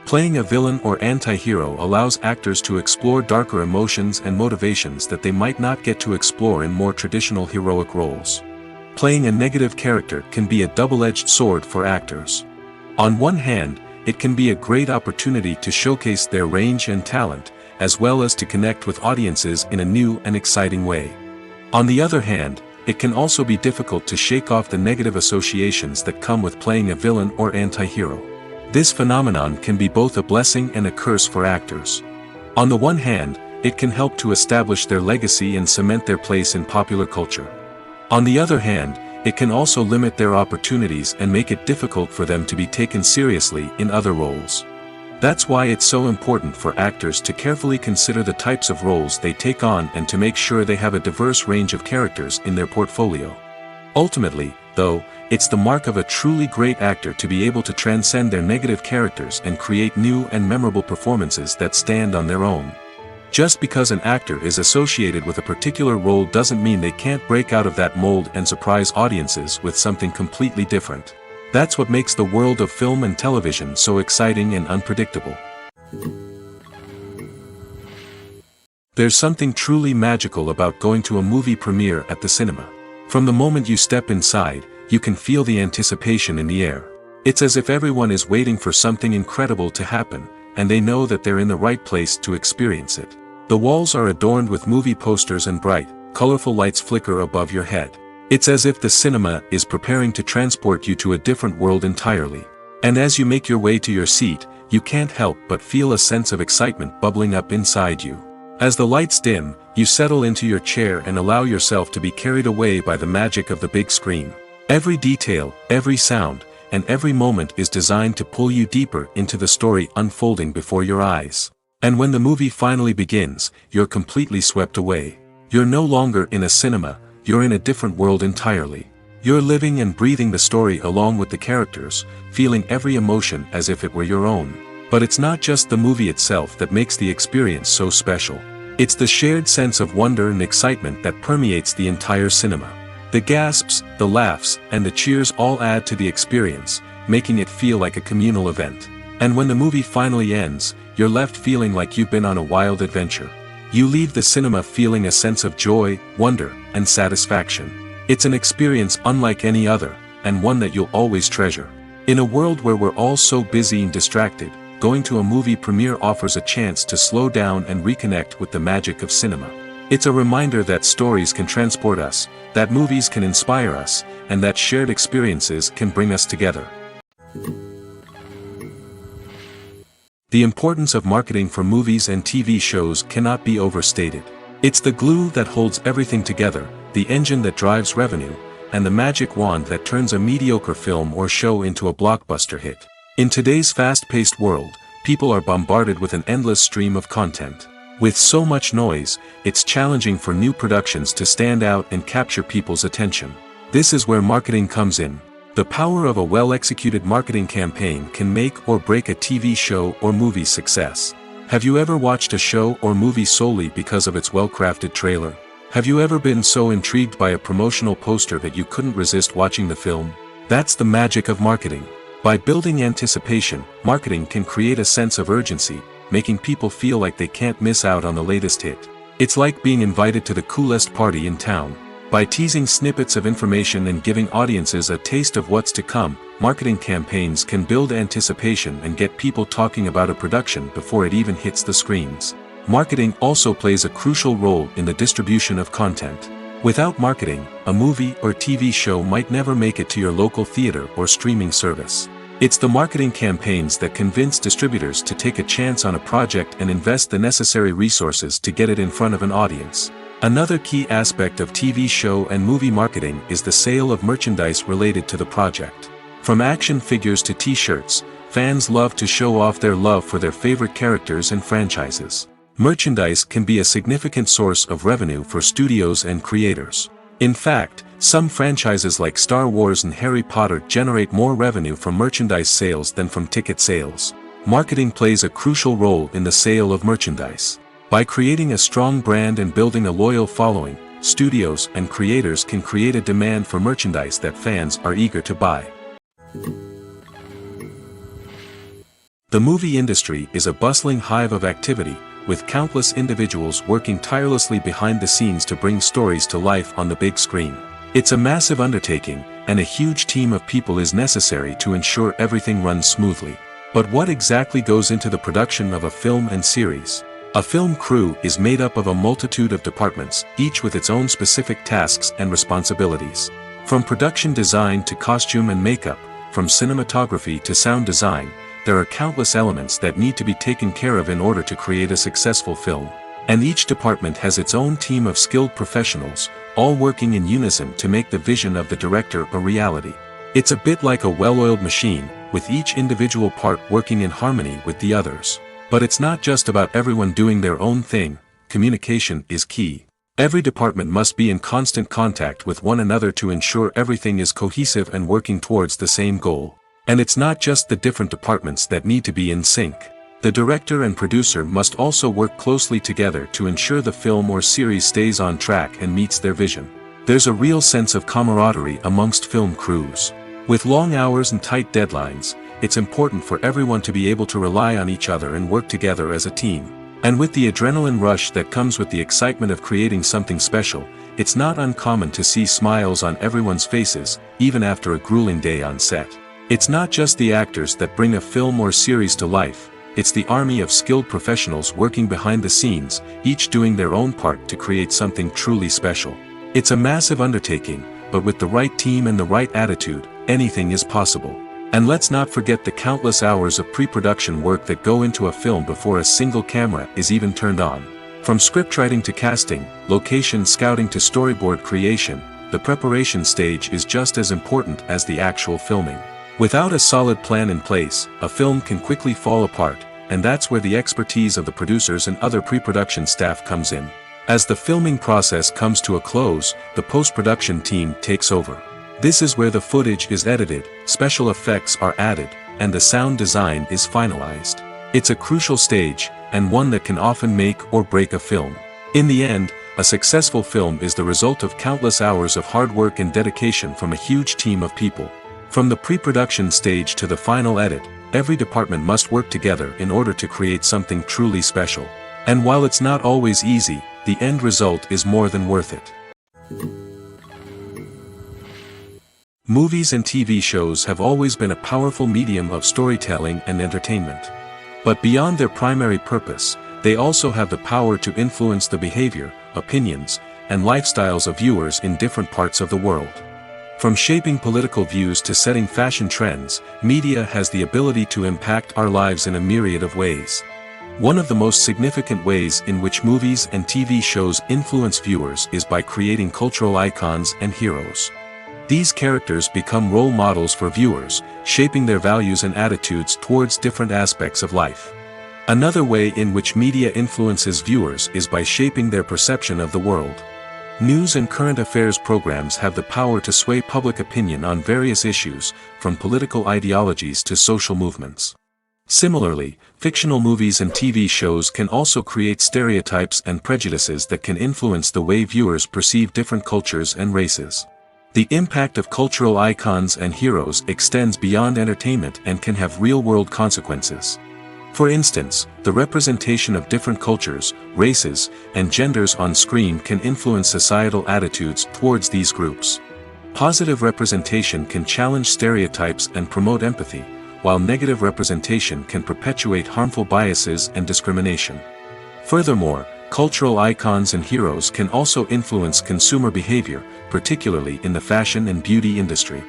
Playing a villain or anti-hero allows actors to explore darker emotions and motivations that they might not get to explore in more traditional heroic roles. Playing a negative character can be a double-edged sword for actors. On one hand, it can be a great opportunity to showcase their range and talent, as well as to connect with audiences in a new and exciting way. On the other hand, it can also be difficult to shake off the negative associations that come with playing a villain or anti-hero. This phenomenon can be both a blessing and a curse for actors. On the one hand, it can help to establish their legacy and cement their place in popular culture. On the other hand, it can also limit their opportunities and make it difficult for them to be taken seriously in other roles. That's why it's so important for actors to carefully consider the types of roles they take on and to make sure they have a diverse range of characters in their portfolio. Ultimately, though, it's the mark of a truly great actor to be able to transcend their negative characters and create new and memorable performances that stand on their own. Just because an actor is associated with a particular role doesn't mean they can't break out of that mold and surprise audiences with something completely different. That's what makes the world of film and television so exciting and unpredictable. There's something truly magical about going to a movie premiere at the cinema. From the moment you step inside, you can feel the anticipation in the air. It's as if everyone is waiting for something incredible to happen, and they know that they're in the right place to experience it. The walls are adorned with movie posters and bright, colorful lights flicker above your head. It's as if the cinema is preparing to transport you to a different world entirely. And as you make your way to your seat, you can't help but feel a sense of excitement bubbling up inside you. As the lights dim, you settle into your chair and allow yourself to be carried away by the magic of the big screen. Every detail, every sound, and every moment is designed to pull you deeper into the story unfolding before your eyes. And when the movie finally begins, you're completely swept away. You're no longer in a cinema, you're in a different world entirely. You're living and breathing the story along with the characters, feeling every emotion as if it were your own. But it's not just the movie itself that makes the experience so special. It's the shared sense of wonder and excitement that permeates the entire cinema. The gasps, the laughs, and the cheers all add to the experience, making it feel like a communal event. And when the movie finally ends, you're left feeling like you've been on a wild adventure. You leave the cinema feeling a sense of joy, wonder, and satisfaction. It's an experience unlike any other, and one that you'll always treasure. In a world where we're all so busy and distracted, going to a movie premiere offers a chance to slow down and reconnect with the magic of cinema. It's a reminder that stories can transport us, that movies can inspire us, and that shared experiences can bring us together. The importance of marketing for movies and TV shows cannot be overstated. It's the glue that holds everything together, the engine that drives revenue, and the magic wand that turns a mediocre film or show into a blockbuster hit. In today's fast-paced world, people are bombarded with an endless stream of content. With so much noise, it's challenging for new productions to stand out and capture people's attention. This is where marketing comes in. The power of a well-executed marketing campaign can make or break a TV show or movie's success. Have you ever watched a show or movie solely because of its well-crafted trailer? Have you ever been so intrigued by a promotional poster that you couldn't resist watching the film? That's the magic of marketing. By building anticipation, marketing can create a sense of urgency, making people feel like they can't miss out on the latest hit. It's like being invited to the coolest party in town. By teasing snippets of information and giving audiences a taste of what's to come, marketing campaigns can build anticipation and get people talking about a production before it even hits the screens. Marketing also plays a crucial role in the distribution of content. Without marketing, a movie or TV show might never make it to your local theater or streaming service. It's the marketing campaigns that convince distributors to take a chance on a project and invest the necessary resources to get it in front of an audience. Another key aspect of TV show and movie marketing is the sale of merchandise related to the project. From action figures to t-shirts, fans love to show off their love for their favorite characters and franchises. Merchandise can be a significant source of revenue for studios and creators. In fact, some franchises like Star Wars and Harry Potter generate more revenue from merchandise sales than from ticket sales. Marketing plays a crucial role in the sale of merchandise. By creating a strong brand and building a loyal following, studios and creators can create a demand for merchandise that fans are eager to buy. The movie industry is a bustling hive of activity, with countless individuals working tirelessly behind the scenes to bring stories to life on the big screen. It's a massive undertaking, and a huge team of people is necessary to ensure everything runs smoothly. But what exactly goes into the production of a film and series? A film crew is made up of a multitude of departments, each with its own specific tasks and responsibilities. From production design to costume and makeup, from cinematography to sound design, there are countless elements that need to be taken care of in order to create a successful film. And each department has its own team of skilled professionals, all working in unison to make the vision of the director a reality. It's a bit like a well-oiled machine, with each individual part working in harmony with the others. But it's not just about everyone doing their own thing. Communication is key. Every department must be in constant contact with one another to ensure everything is cohesive and working towards the same goal. And it's not just the different departments that need to be in sync. The director and producer must also work closely together to ensure the film or series stays on track and meets their vision. There's a real sense of camaraderie amongst film crews. With long hours and tight deadlines, it's important for everyone to be able to rely on each other and work together as a team. And with the adrenaline rush that comes with the excitement of creating something special, it's not uncommon to see smiles on everyone's faces, even after a grueling day on set. It's not just the actors that bring a film or series to life, it's the army of skilled professionals working behind the scenes, each doing their own part to create something truly special. It's a massive undertaking, but with the right team and the right attitude, anything is possible. And let's not forget the countless hours of pre-production work that go into a film before a single camera is even turned on. From scriptwriting to casting, location scouting to storyboard creation, the preparation stage is just as important as the actual filming. Without a solid plan in place, a film can quickly fall apart, and that's where the expertise of the producers and other pre-production staff comes in. As the filming process comes to a close, the post-production team takes over. This is where the footage is edited, special effects are added, and the sound design is finalized. It's a crucial stage, and one that can often make or break a film. In the end, a successful film is the result of countless hours of hard work and dedication from a huge team of people. From the pre-production stage to the final edit, every department must work together in order to create something truly special. And while it's not always easy, the end result is more than worth it. Movies and TV shows have always been a powerful medium of storytelling and entertainment. But beyond their primary purpose, they also have the power to influence the behavior, opinions, and lifestyles of viewers in different parts of the world. From shaping political views to setting fashion trends, media has the ability to impact our lives in a myriad of ways. One of the most significant ways in which movies and TV shows influence viewers is by creating cultural icons and heroes. These characters become role models for viewers, shaping their values and attitudes towards different aspects of life. Another way in which media influences viewers is by shaping their perception of the world. News and current affairs programs have the power to sway public opinion on various issues, from political ideologies to social movements. Similarly, fictional movies and TV shows can also create stereotypes and prejudices that can influence the way viewers perceive different cultures and races. The impact of cultural icons and heroes extends beyond entertainment and can have real-world consequences. For instance, the representation of different cultures, races, and genders on screen can influence societal attitudes towards these groups. Positive representation can challenge stereotypes and promote empathy, while negative representation can perpetuate harmful biases and discrimination. Furthermore, cultural icons and heroes can also influence consumer behavior, particularly in the fashion and beauty industry.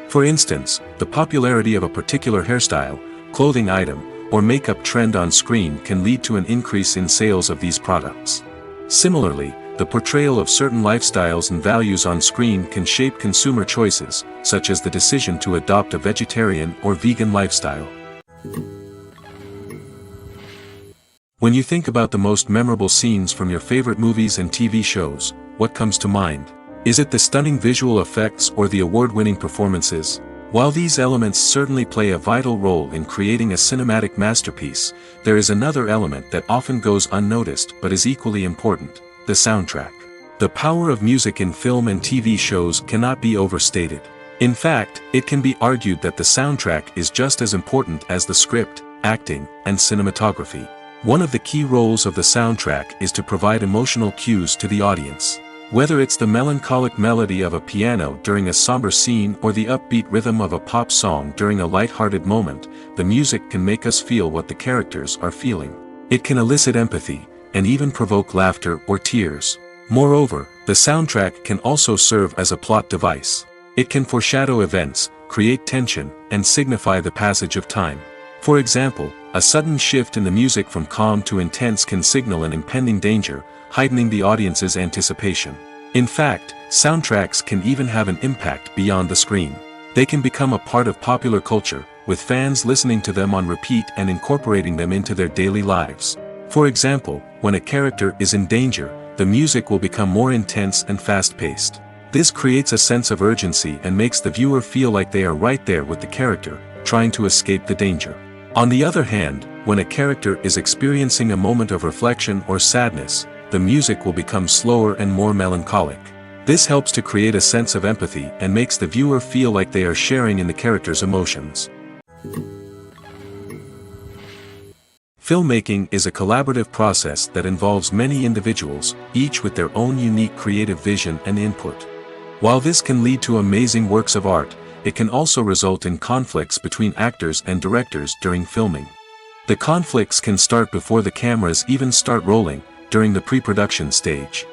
For instance, the popularity of a particular hairstyle, clothing item, or makeup trend on screen can lead to an increase in sales of these products. Similarly, the portrayal of certain lifestyles and values on screen can shape consumer choices, such as the decision to adopt a vegetarian or vegan lifestyle. When you think about the most memorable scenes from your favorite movies and TV shows, what comes to mind? Is it the stunning visual effects or the award-winning performances? While these elements certainly play a vital role in creating a cinematic masterpiece, there is another element that often goes unnoticed but is equally important: the soundtrack. The power of music in film and TV shows cannot be overstated. In fact, it can be argued that the soundtrack is just as important as the script, acting, and cinematography. One of the key roles of the soundtrack is to provide emotional cues to the audience. Whether it's the melancholic melody of a piano during a somber scene or the upbeat rhythm of a pop song during a light-hearted moment, the music can make us feel what the characters are feeling. It can elicit empathy, and even provoke laughter or tears. Moreover, the soundtrack can also serve as a plot device. It can foreshadow events, create tension, and signify the passage of time. For example, a sudden shift in the music from calm to intense can signal an impending danger, heightening the audience's anticipation. In fact, soundtracks can even have an impact beyond the screen. They can become a part of popular culture, with fans listening to them on repeat and incorporating them into their daily lives. For example, when a character is in danger, the music will become more intense and fast-paced. This creates a sense of urgency and makes the viewer feel like they are right there with the character, trying to escape the danger. On the other hand, when a character is experiencing a moment of reflection or sadness, the music will become slower and more melancholic. This helps to create a sense of empathy and makes the viewer feel like they are sharing in the character's emotions. Filmmaking is a collaborative process that involves many individuals, each with their own unique creative vision and input. While this can lead to amazing works of art, it can also result in conflicts between actors and directors during filming. The conflicts can start before the cameras even start rolling, during the pre-production stage.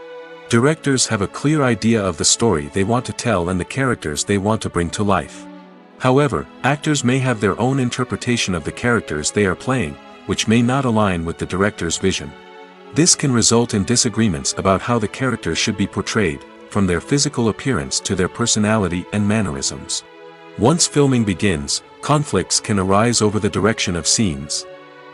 Directors have a clear idea of the story they want to tell and the characters they want to bring to life. However, actors may have their own interpretation of the characters they are playing, which may not align with the director's vision. This can result in disagreements about how the characters should be portrayed, from their physical appearance to their personality and mannerisms. Once filming begins, conflicts can arise over the direction of scenes.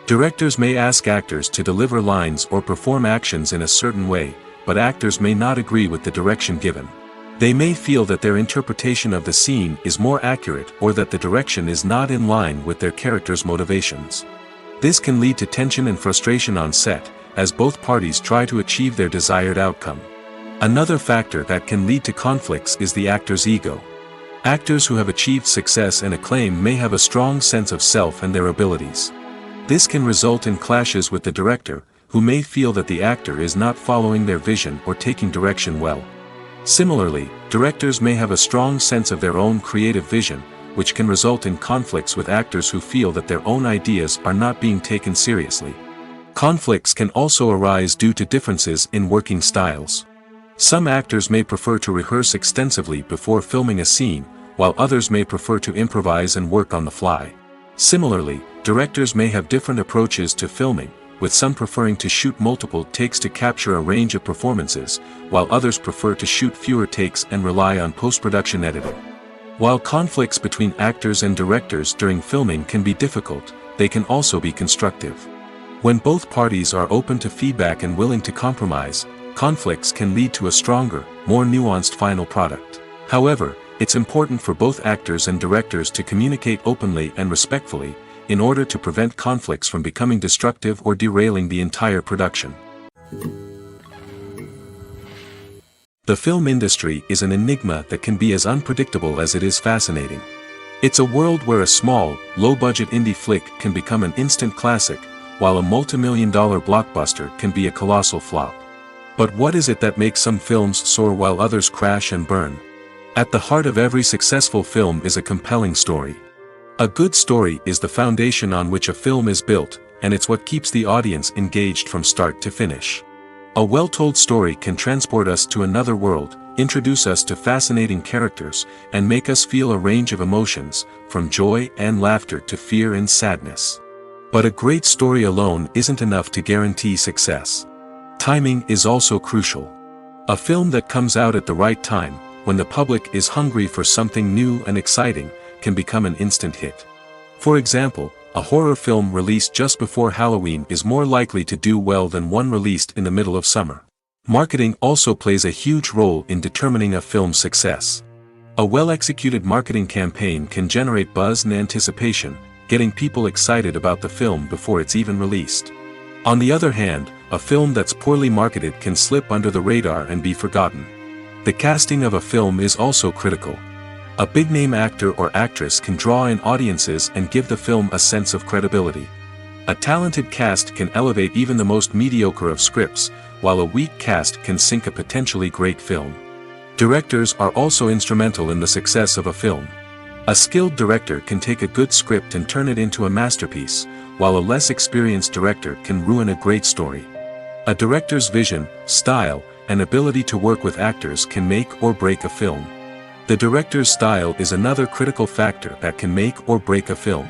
Directors may ask actors to deliver lines or perform actions in a certain way, but actors may not agree with the direction given. They may feel that their interpretation of the scene is more accurate or that the direction is not in line with their character's motivations. This can lead to tension and frustration on set, as both parties try to achieve their desired outcome. Another factor that can lead to conflicts is the actor's ego. Actors who have achieved success and acclaim may have a strong sense of self and their abilities. This can result in clashes with the director, who may feel that the actor is not following their vision or taking direction well. Similarly, directors may have a strong sense of their own creative vision, which can result in conflicts with actors who feel that their own ideas are not being taken seriously. Conflicts can also arise due to differences in working styles. Some actors may prefer to rehearse extensively before filming a scene, while others may prefer to improvise and work on the fly. Similarly, directors may have different approaches to filming, with some preferring to shoot multiple takes to capture a range of performances, while others prefer to shoot fewer takes and rely on post-production editing. While conflicts between actors and directors during filming can be difficult, they can also be constructive. When both parties are open to feedback and willing to compromise, conflicts can lead to a stronger, more nuanced final product. However, it's important for both actors and directors to communicate openly and respectfully, in order to prevent conflicts from becoming destructive or derailing the entire production. The film industry is an enigma that can be as unpredictable as it is fascinating. It's a world where a small, low-budget indie flick can become an instant classic, while a multi-million-dollar blockbuster can be a colossal flop. But what is it that makes some films soar while others crash and burn? At the heart of every successful film is a compelling story. A good story is the foundation on which a film is built, and it's what keeps the audience engaged from start to finish. A well-told story can transport us to another world, introduce us to fascinating characters, and make us feel a range of emotions, from joy and laughter to fear and sadness. But a great story alone isn't enough to guarantee success. Timing is also crucial. A film that comes out at the right time, when the public is hungry for something new and exciting, can become an instant hit. For example, a horror film released just before Halloween is more likely to do well than one released in the middle of summer. Marketing also plays a huge role in determining a film's success. A well-executed marketing campaign can generate buzz and anticipation, getting people excited about the film before it's even released. On the other hand, a film that's poorly marketed can slip under the radar and be forgotten. The casting of a film is also critical. A big-name actor or actress can draw in audiences and give the film a sense of credibility. A talented cast can elevate even the most mediocre of scripts, while a weak cast can sink a potentially great film. Directors are also instrumental in the success of a film. A skilled director can take a good script and turn it into a masterpiece, while a less experienced director can ruin a great story. A director's vision, style, and ability to work with actors can make or break a film. The director's style is another critical factor that can make or break a film.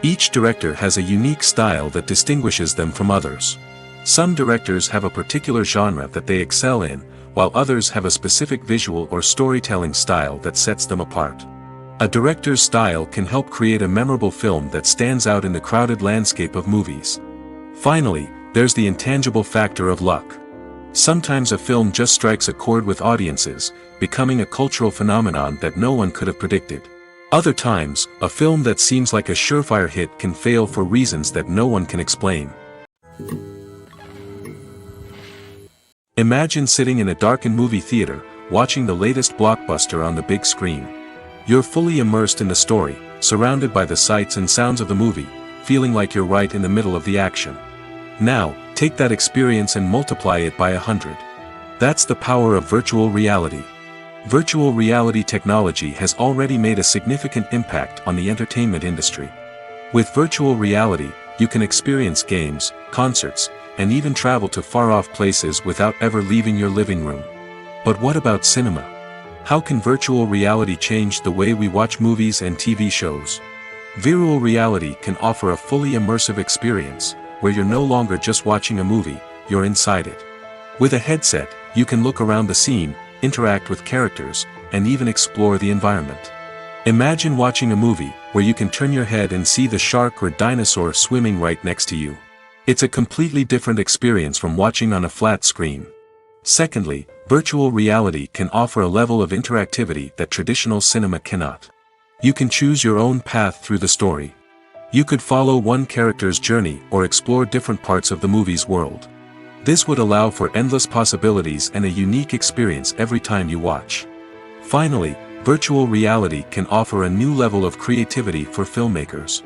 Each director has a unique style that distinguishes them from others. Some directors have a particular genre that they excel in, while others have a specific visual or storytelling style that sets them apart. A director's style can help create a memorable film that stands out in the crowded landscape of movies. Finally, there's the intangible factor of luck. Sometimes a film just strikes a chord with audiences, becoming a cultural phenomenon that no one could have predicted. Other times, a film that seems like a surefire hit can fail for reasons that no one can explain. Imagine sitting in a darkened movie theater, watching the latest blockbuster on the big screen. You're fully immersed in the story, surrounded by the sights and sounds of the movie, feeling like you're right in the middle of the action. Now, take that experience and multiply it by 100. That's the power of virtual reality. Virtual reality technology has already made a significant impact on the entertainment industry. With virtual reality, you can experience games, concerts, and even travel to far-off places without ever leaving your living room. But what about cinema? How can virtual reality change the way we watch movies and TV shows? Virtual reality can offer a fully immersive experience, where you're no longer just watching a movie, you're inside it. With a headset, you can look around the scene, interact with characters, and even explore the environment. Imagine watching a movie where you can turn your head and see the shark or dinosaur swimming right next to you. It's a completely different experience from watching on a flat screen. Secondly, virtual reality can offer a level of interactivity that traditional cinema cannot. You can choose your own path through the story. You could follow one character's journey or explore different parts of the movie's world. This would allow for endless possibilities and a unique experience every time you watch. Finally, virtual reality can offer a new level of creativity for filmmakers.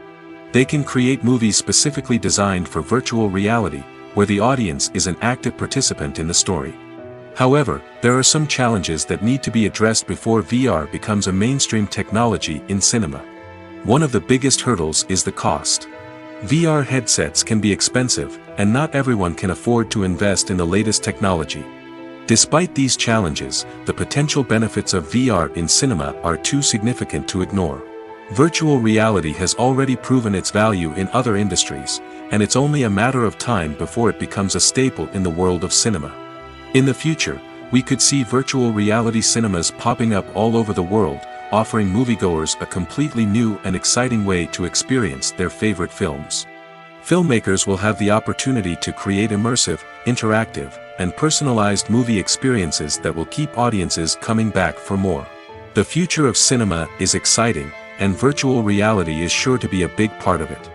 They can create movies specifically designed for virtual reality, where the audience is an active participant in the story. However, there are some challenges that need to be addressed before VR becomes a mainstream technology in cinema. One of the biggest hurdles is the cost. VR headsets can be expensive, and not everyone can afford to invest in the latest technology. Despite these challenges, the potential benefits of VR in cinema are too significant to ignore. Virtual reality has already proven its value in other industries, and it's only a matter of time before it becomes a staple in the world of cinema. In the future, we could see virtual reality cinemas popping up all over the world, offering moviegoers a completely new and exciting way to experience their favorite films. Filmmakers will have the opportunity to create immersive, interactive, and personalized movie experiences that will keep audiences coming back for more. The future of cinema is exciting, and virtual reality is sure to be a big part of it.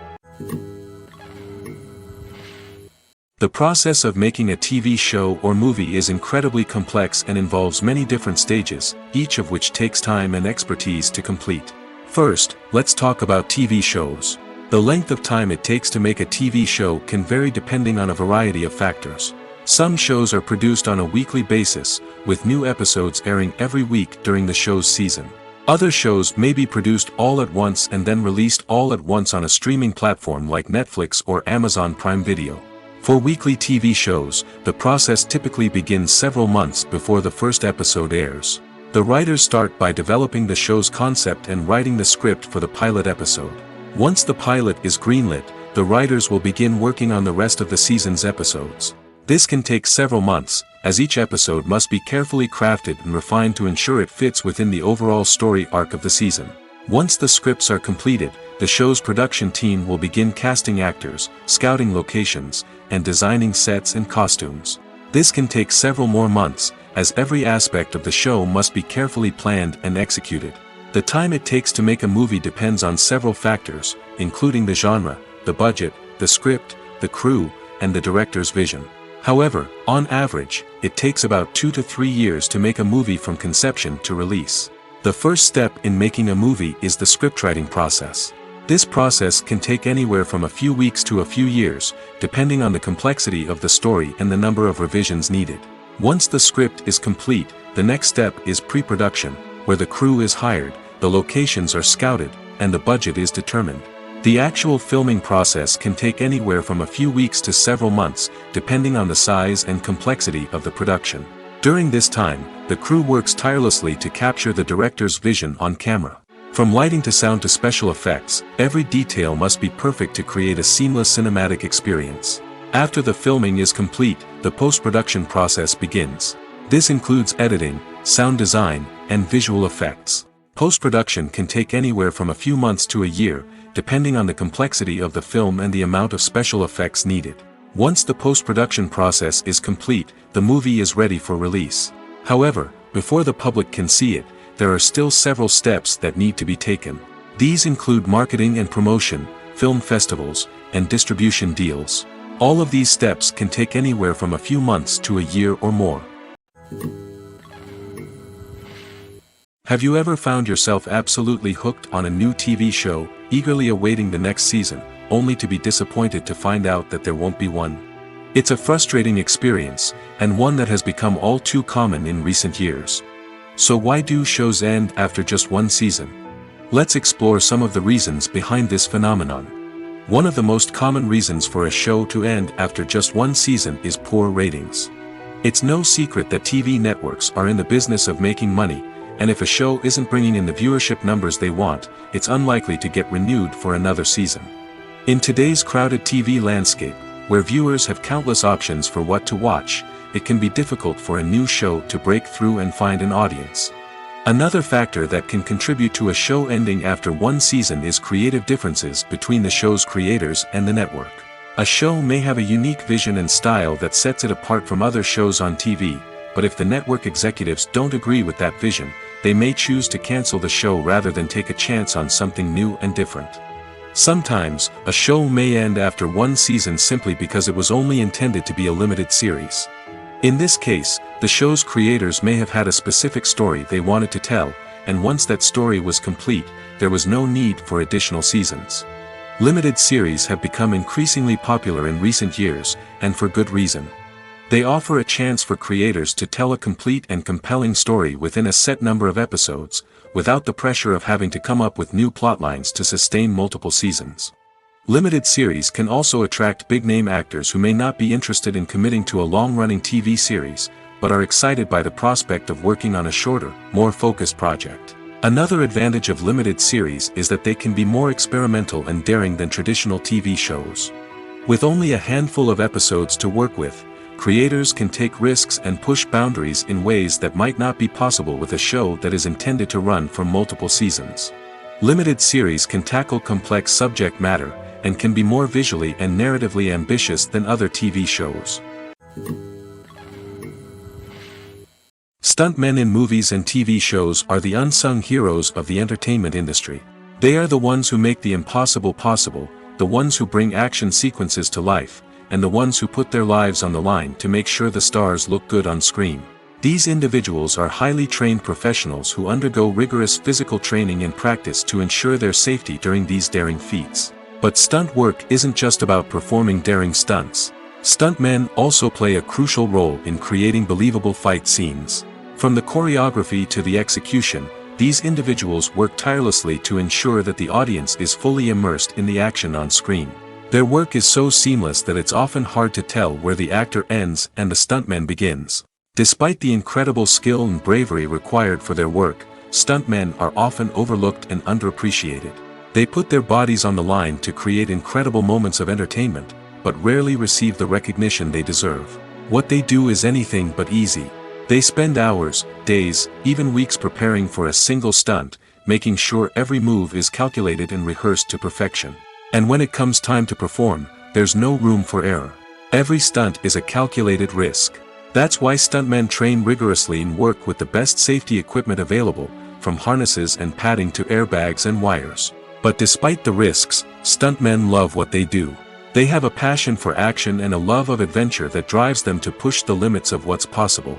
The process of making a TV show or movie is incredibly complex and involves many different stages, each of which takes time and expertise to complete. First, let's talk about TV shows. The length of time it takes to make a TV show can vary depending on a variety of factors. Some shows are produced on a weekly basis, with new episodes airing every week during the show's season. Other shows may be produced all at once and then released all at once on a streaming platform like Netflix or Amazon Prime Video. For weekly TV shows, the process typically begins several months before the first episode airs. The writers start by developing the show's concept and writing the script for the pilot episode. Once the pilot is greenlit, the writers will begin working on the rest of the season's episodes. This can take several months, as each episode must be carefully crafted and refined to ensure it fits within the overall story arc of the season. Once the scripts are completed, the show's production team will begin casting actors, scouting locations, and designing sets and costumes. This can take several more months, as every aspect of the show must be carefully planned and executed. The time it takes to make a movie depends on several factors, including the genre, the budget, the script, the crew, and the director's vision. However, on average, it takes about 2 to 3 years to make a movie from conception to release. The first step in making a movie is the scriptwriting process. This process can take anywhere from a few weeks to a few years, depending on the complexity of the story and the number of revisions needed. Once the script is complete, the next step is pre-production, where the crew is hired, the locations are scouted, and the budget is determined. The actual filming process can take anywhere from a few weeks to several months, depending on the size and complexity of the production. During this time, the crew works tirelessly to capture the director's vision on camera. From lighting to sound to special effects, every detail must be perfect to create a seamless cinematic experience. After the filming is complete, the post-production process begins. This includes editing, sound design, and visual effects. Post-production can take anywhere from a few months to a year, depending on the complexity of the film and the amount of special effects needed. Once the post-production process is complete, the movie is ready for release. However, before the public can see it, there are still several steps that need to be taken. These include marketing and promotion, film festivals, and distribution deals. All of these steps can take anywhere from a few months to a year or more. Have you ever found yourself absolutely hooked on a new TV show, eagerly awaiting the next season, only to be disappointed to find out that there won't be one? It's a frustrating experience, and one that has become all too common in recent years. So why do shows end after just one season? Let's explore some of the reasons behind this phenomenon. One of the most common reasons for a show to end after just one season is poor ratings. It's no secret that TV networks are in the business of making money, and if a show isn't bringing in the viewership numbers they want, it's unlikely to get renewed for another season. In today's crowded TV landscape, where viewers have countless options for what to watch, it can be difficult for a new show to break through and find an audience. Another factor that can contribute to a show ending after one season is creative differences between the show's creators and the network. A show may have a unique vision and style that sets it apart from other shows on TV, but if the network executives don't agree with that vision, they may choose to cancel the show rather than take a chance on something new and different. Sometimes, a show may end after one season simply because it was only intended to be a limited series. In this case, the show's creators may have had a specific story they wanted to tell, and once that story was complete, there was no need for additional seasons. Limited series have become increasingly popular in recent years, and for good reason. They offer a chance for creators to tell a complete and compelling story within a set number of episodes, without the pressure of having to come up with new plotlines to sustain multiple seasons. Limited series can also attract big-name actors who may not be interested in committing to a long-running TV series, but are excited by the prospect of working on a shorter, more focused project. Another advantage of limited series is that they can be more experimental and daring than traditional TV shows. With only a handful of episodes to work with, creators can take risks and push boundaries in ways that might not be possible with a show that is intended to run for multiple seasons. Limited series can tackle complex subject matter, and can be more visually and narratively ambitious than other TV shows. Stuntmen in movies and TV shows are the unsung heroes of the entertainment industry. They are the ones who make the impossible possible, the ones who bring action sequences to life, and the ones who put their lives on the line to make sure the stars look good on screen. These individuals are highly trained professionals who undergo rigorous physical training and practice to ensure their safety during these daring feats. But stunt work isn't just about performing daring stunts. Stuntmen also play a crucial role in creating believable fight scenes. From the choreography to the execution, these individuals work tirelessly to ensure that the audience is fully immersed in the action on screen. Their work is so seamless that it's often hard to tell where the actor ends and the stuntman begins. Despite the incredible skill and bravery required for their work, stuntmen are often overlooked and underappreciated. They put their bodies on the line to create incredible moments of entertainment, but rarely receive the recognition they deserve. What they do is anything but easy. They spend hours, days, even weeks preparing for a single stunt, making sure every move is calculated and rehearsed to perfection. And when it comes time to perform, there's no room for error. Every stunt is a calculated risk. That's why stuntmen train rigorously and work with the best safety equipment available, from harnesses and padding to airbags and wires. But despite the risks, stuntmen love what they do. They have a passion for action and a love of adventure that drives them to push the limits of what's possible.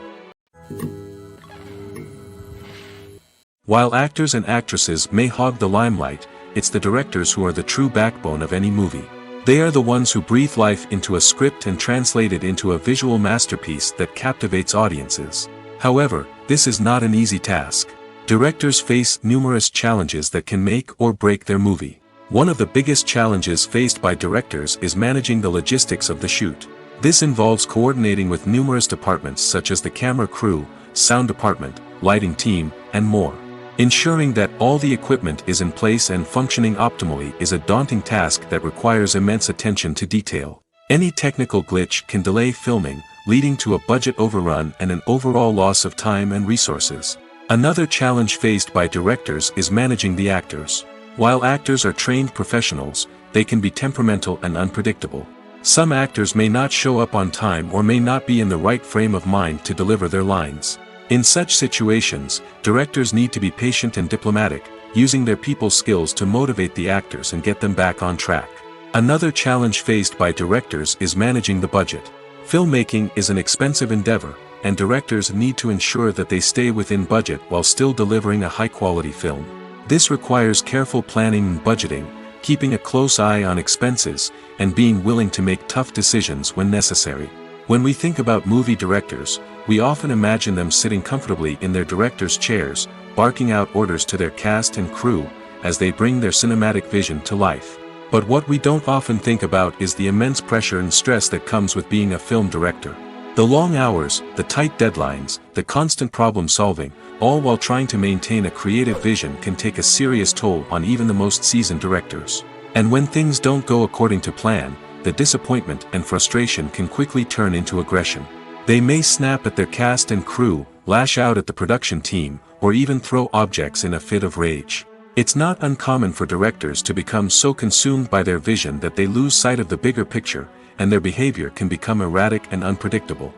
While actors and actresses may hog the limelight, it's the directors who are the true backbone of any movie. They are the ones who breathe life into a script and translate it into a visual masterpiece that captivates audiences. However, this is not an easy task. Directors face numerous challenges that can make or break their movie. One of the biggest challenges faced by directors is managing the logistics of the shoot. This involves coordinating with numerous departments such as the camera crew, sound department, lighting team, and more. Ensuring that all the equipment is in place and functioning optimally is a daunting task that requires immense attention to detail. Any technical glitch can delay filming, leading to a budget overrun and an overall loss of time and resources. Another challenge faced by directors is managing the actors. While actors are trained professionals, they can be temperamental and unpredictable. Some actors may not show up on time or may not be in the right frame of mind to deliver their lines. In such situations, directors need to be patient and diplomatic, using their people skills to motivate the actors and get them back on track. Another challenge faced by directors is managing the budget. Filmmaking is an expensive endeavor, and directors need to ensure that they stay within budget while still delivering a high-quality film. This requires careful planning and budgeting, keeping a close eye on expenses, and being willing to make tough decisions when necessary. When we think about movie directors, we often imagine them sitting comfortably in their director's chairs, barking out orders to their cast and crew, as they bring their cinematic vision to life. But what we don't often think about is the immense pressure and stress that comes with being a film director. The long hours, the tight deadlines, the constant problem solving, all while trying to maintain a creative vision can take a serious toll on even the most seasoned directors. And when things don't go according to plan, the disappointment and frustration can quickly turn into aggression. They may snap at their cast and crew, lash out at the production team, or even throw objects in a fit of rage. It's not uncommon for directors to become so consumed by their vision that they lose sight of the bigger picture, and their behavior can become erratic and unpredictable.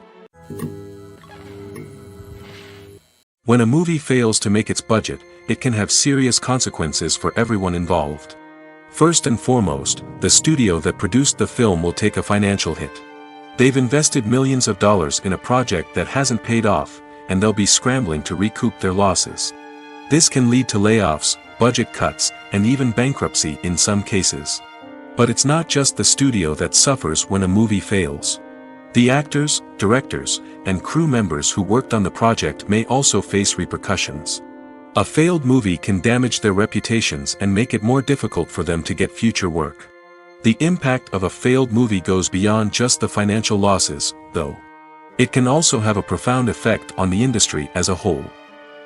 When a movie fails to make its budget, it can have serious consequences for everyone involved. First and foremost, the studio that produced the film will take a financial hit. They've invested millions of dollars in a project that hasn't paid off, and they'll be scrambling to recoup their losses. This can lead to layoffs, budget cuts, and even bankruptcy in some cases. But it's not just the studio that suffers when a movie fails. The actors, directors, and crew members who worked on the project may also face repercussions. A failed movie can damage their reputations and make it more difficult for them to get future work. The impact of a failed movie goes beyond just the financial losses, though. It can also have a profound effect on the industry as a whole.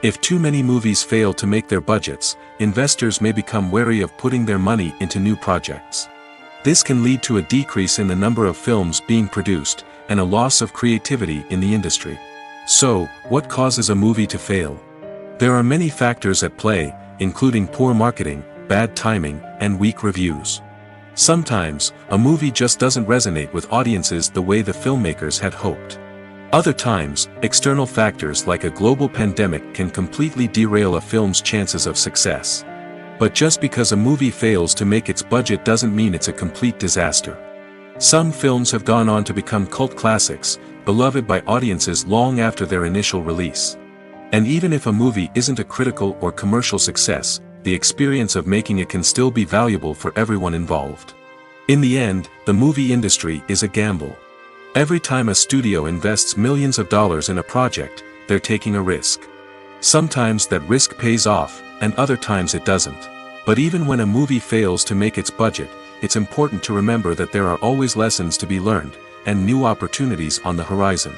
If too many movies fail to make their budgets, investors may become wary of putting their money into new projects. This can lead to a decrease in the number of films being produced, and a loss of creativity in the industry. So, what causes a movie to fail? There are many factors at play, including poor marketing, bad timing, and weak reviews. Sometimes, a movie just doesn't resonate with audiences the way the filmmakers had hoped. Other times, external factors like a global pandemic can completely derail a film's chances of success. But just because a movie fails to make its budget doesn't mean it's a complete disaster. Some films have gone on to become cult classics, beloved by audiences long after their initial release. And even if a movie isn't a critical or commercial success, the experience of making it can still be valuable for everyone involved. In the end, the movie industry is a gamble. Every time a studio invests millions of dollars in a project, they're taking a risk. Sometimes that risk pays off, and other times it doesn't. But even when a movie fails to make its budget, it's important to remember that there are always lessons to be learned, and new opportunities on the horizon.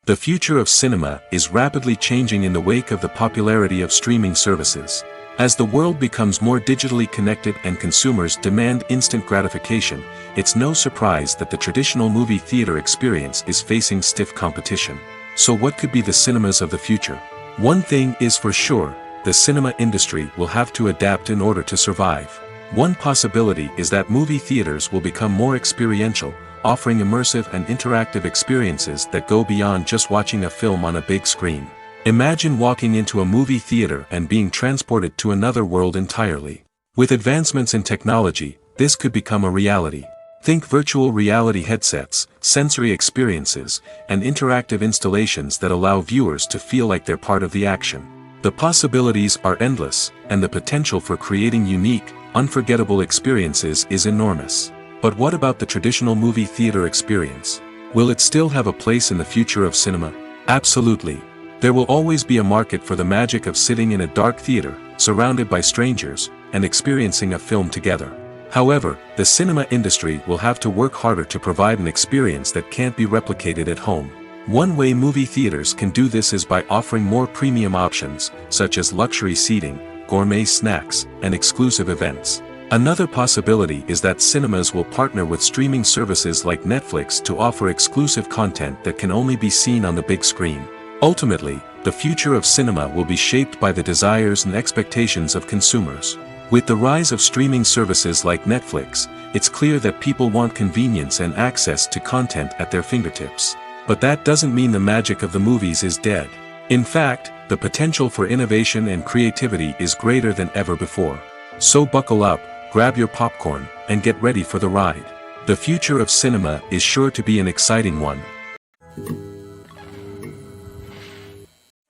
The future of cinema is rapidly changing in the wake of the popularity of streaming services. As the world becomes more digitally connected and consumers demand instant gratification, it's no surprise that the traditional movie theater experience is facing stiff competition. So what could be the cinemas of the future? One thing is for sure, the cinema industry will have to adapt in order to survive. One possibility is that movie theaters will become more experiential, offering immersive and interactive experiences that go beyond just watching a film on a big screen. Imagine walking into a movie theater and being transported to another world entirely. With advancements in technology, this could become a reality. Think virtual reality headsets, sensory experiences, and interactive installations that allow viewers to feel like they're part of the action. The possibilities are endless, and the potential for creating unique, unforgettable experiences is enormous. But what about the traditional movie theater experience? Will it still have a place in the future of cinema? Absolutely. There will always be a market for the magic of sitting in a dark theater, surrounded by strangers, and experiencing a film together. However, the cinema industry will have to work harder to provide an experience that can't be replicated at home. One way movie theaters can do this is by offering more premium options, such as luxury seating, gourmet snacks, and exclusive events. Another possibility is that cinemas will partner with streaming services like Netflix to offer exclusive content that can only be seen on the big screen. Ultimately, the future of cinema will be shaped by the desires and expectations of consumers. With the rise of streaming services like Netflix, it's clear that people want convenience and access to content at their fingertips. But that doesn't mean the magic of the movies is dead. In fact, the potential for innovation and creativity is greater than ever before. So buckle up, grab your popcorn, and get ready for the ride. The future of cinema is sure to be an exciting one.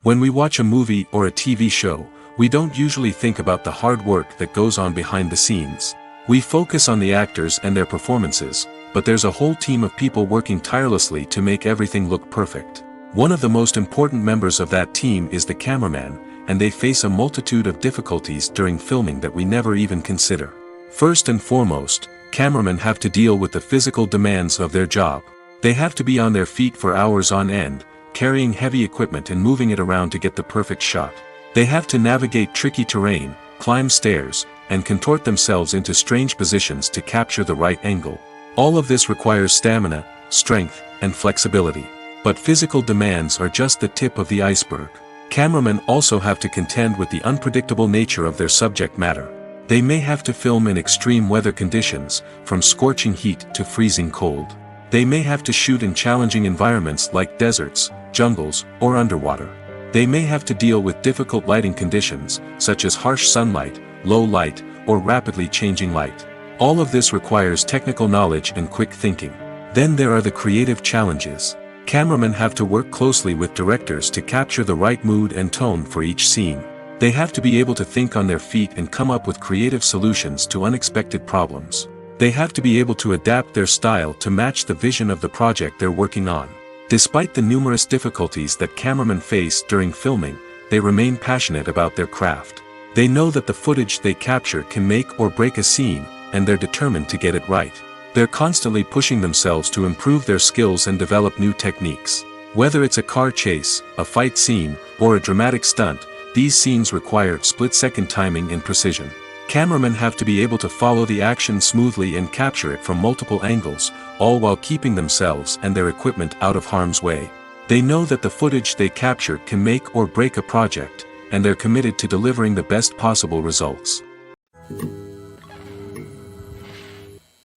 When we watch a movie or a TV show, we don't usually think about the hard work that goes on behind the scenes. We focus on the actors and their performances, but there's a whole team of people working tirelessly to make everything look perfect. One of the most important members of that team is the cameraman, and they face a multitude of difficulties during filming that we never even consider. First and foremost, cameramen have to deal with the physical demands of their job. They have to be on their feet for hours on end, carrying heavy equipment and moving it around to get the perfect shot. They have to navigate tricky terrain, climb stairs, and contort themselves into strange positions to capture the right angle. All of this requires stamina, strength, and flexibility. But physical demands are just the tip of the iceberg. Cameramen also have to contend with the unpredictable nature of their subject matter. They may have to film in extreme weather conditions, from scorching heat to freezing cold. They may have to shoot in challenging environments like deserts, jungles, or underwater. They may have to deal with difficult lighting conditions, such as harsh sunlight, low light, or rapidly changing light. All of this requires technical knowledge and quick thinking. Then there are the creative challenges. Cameramen have to work closely with directors to capture the right mood and tone for each scene. They have to be able to think on their feet and come up with creative solutions to unexpected problems. They have to be able to adapt their style to match the vision of the project they're working on. Despite the numerous difficulties that cameramen face during filming, they remain passionate about their craft. They know that the footage they capture can make or break a scene, and they're determined to get it right. They're constantly pushing themselves to improve their skills and develop new techniques. Whether it's a car chase, a fight scene, or a dramatic stunt, these scenes require split-second timing and precision. Cameramen have to be able to follow the action smoothly and capture it from multiple angles, all while keeping themselves and their equipment out of harm's way. They know that the footage they capture can make or break a project, and they're committed to delivering the best possible results.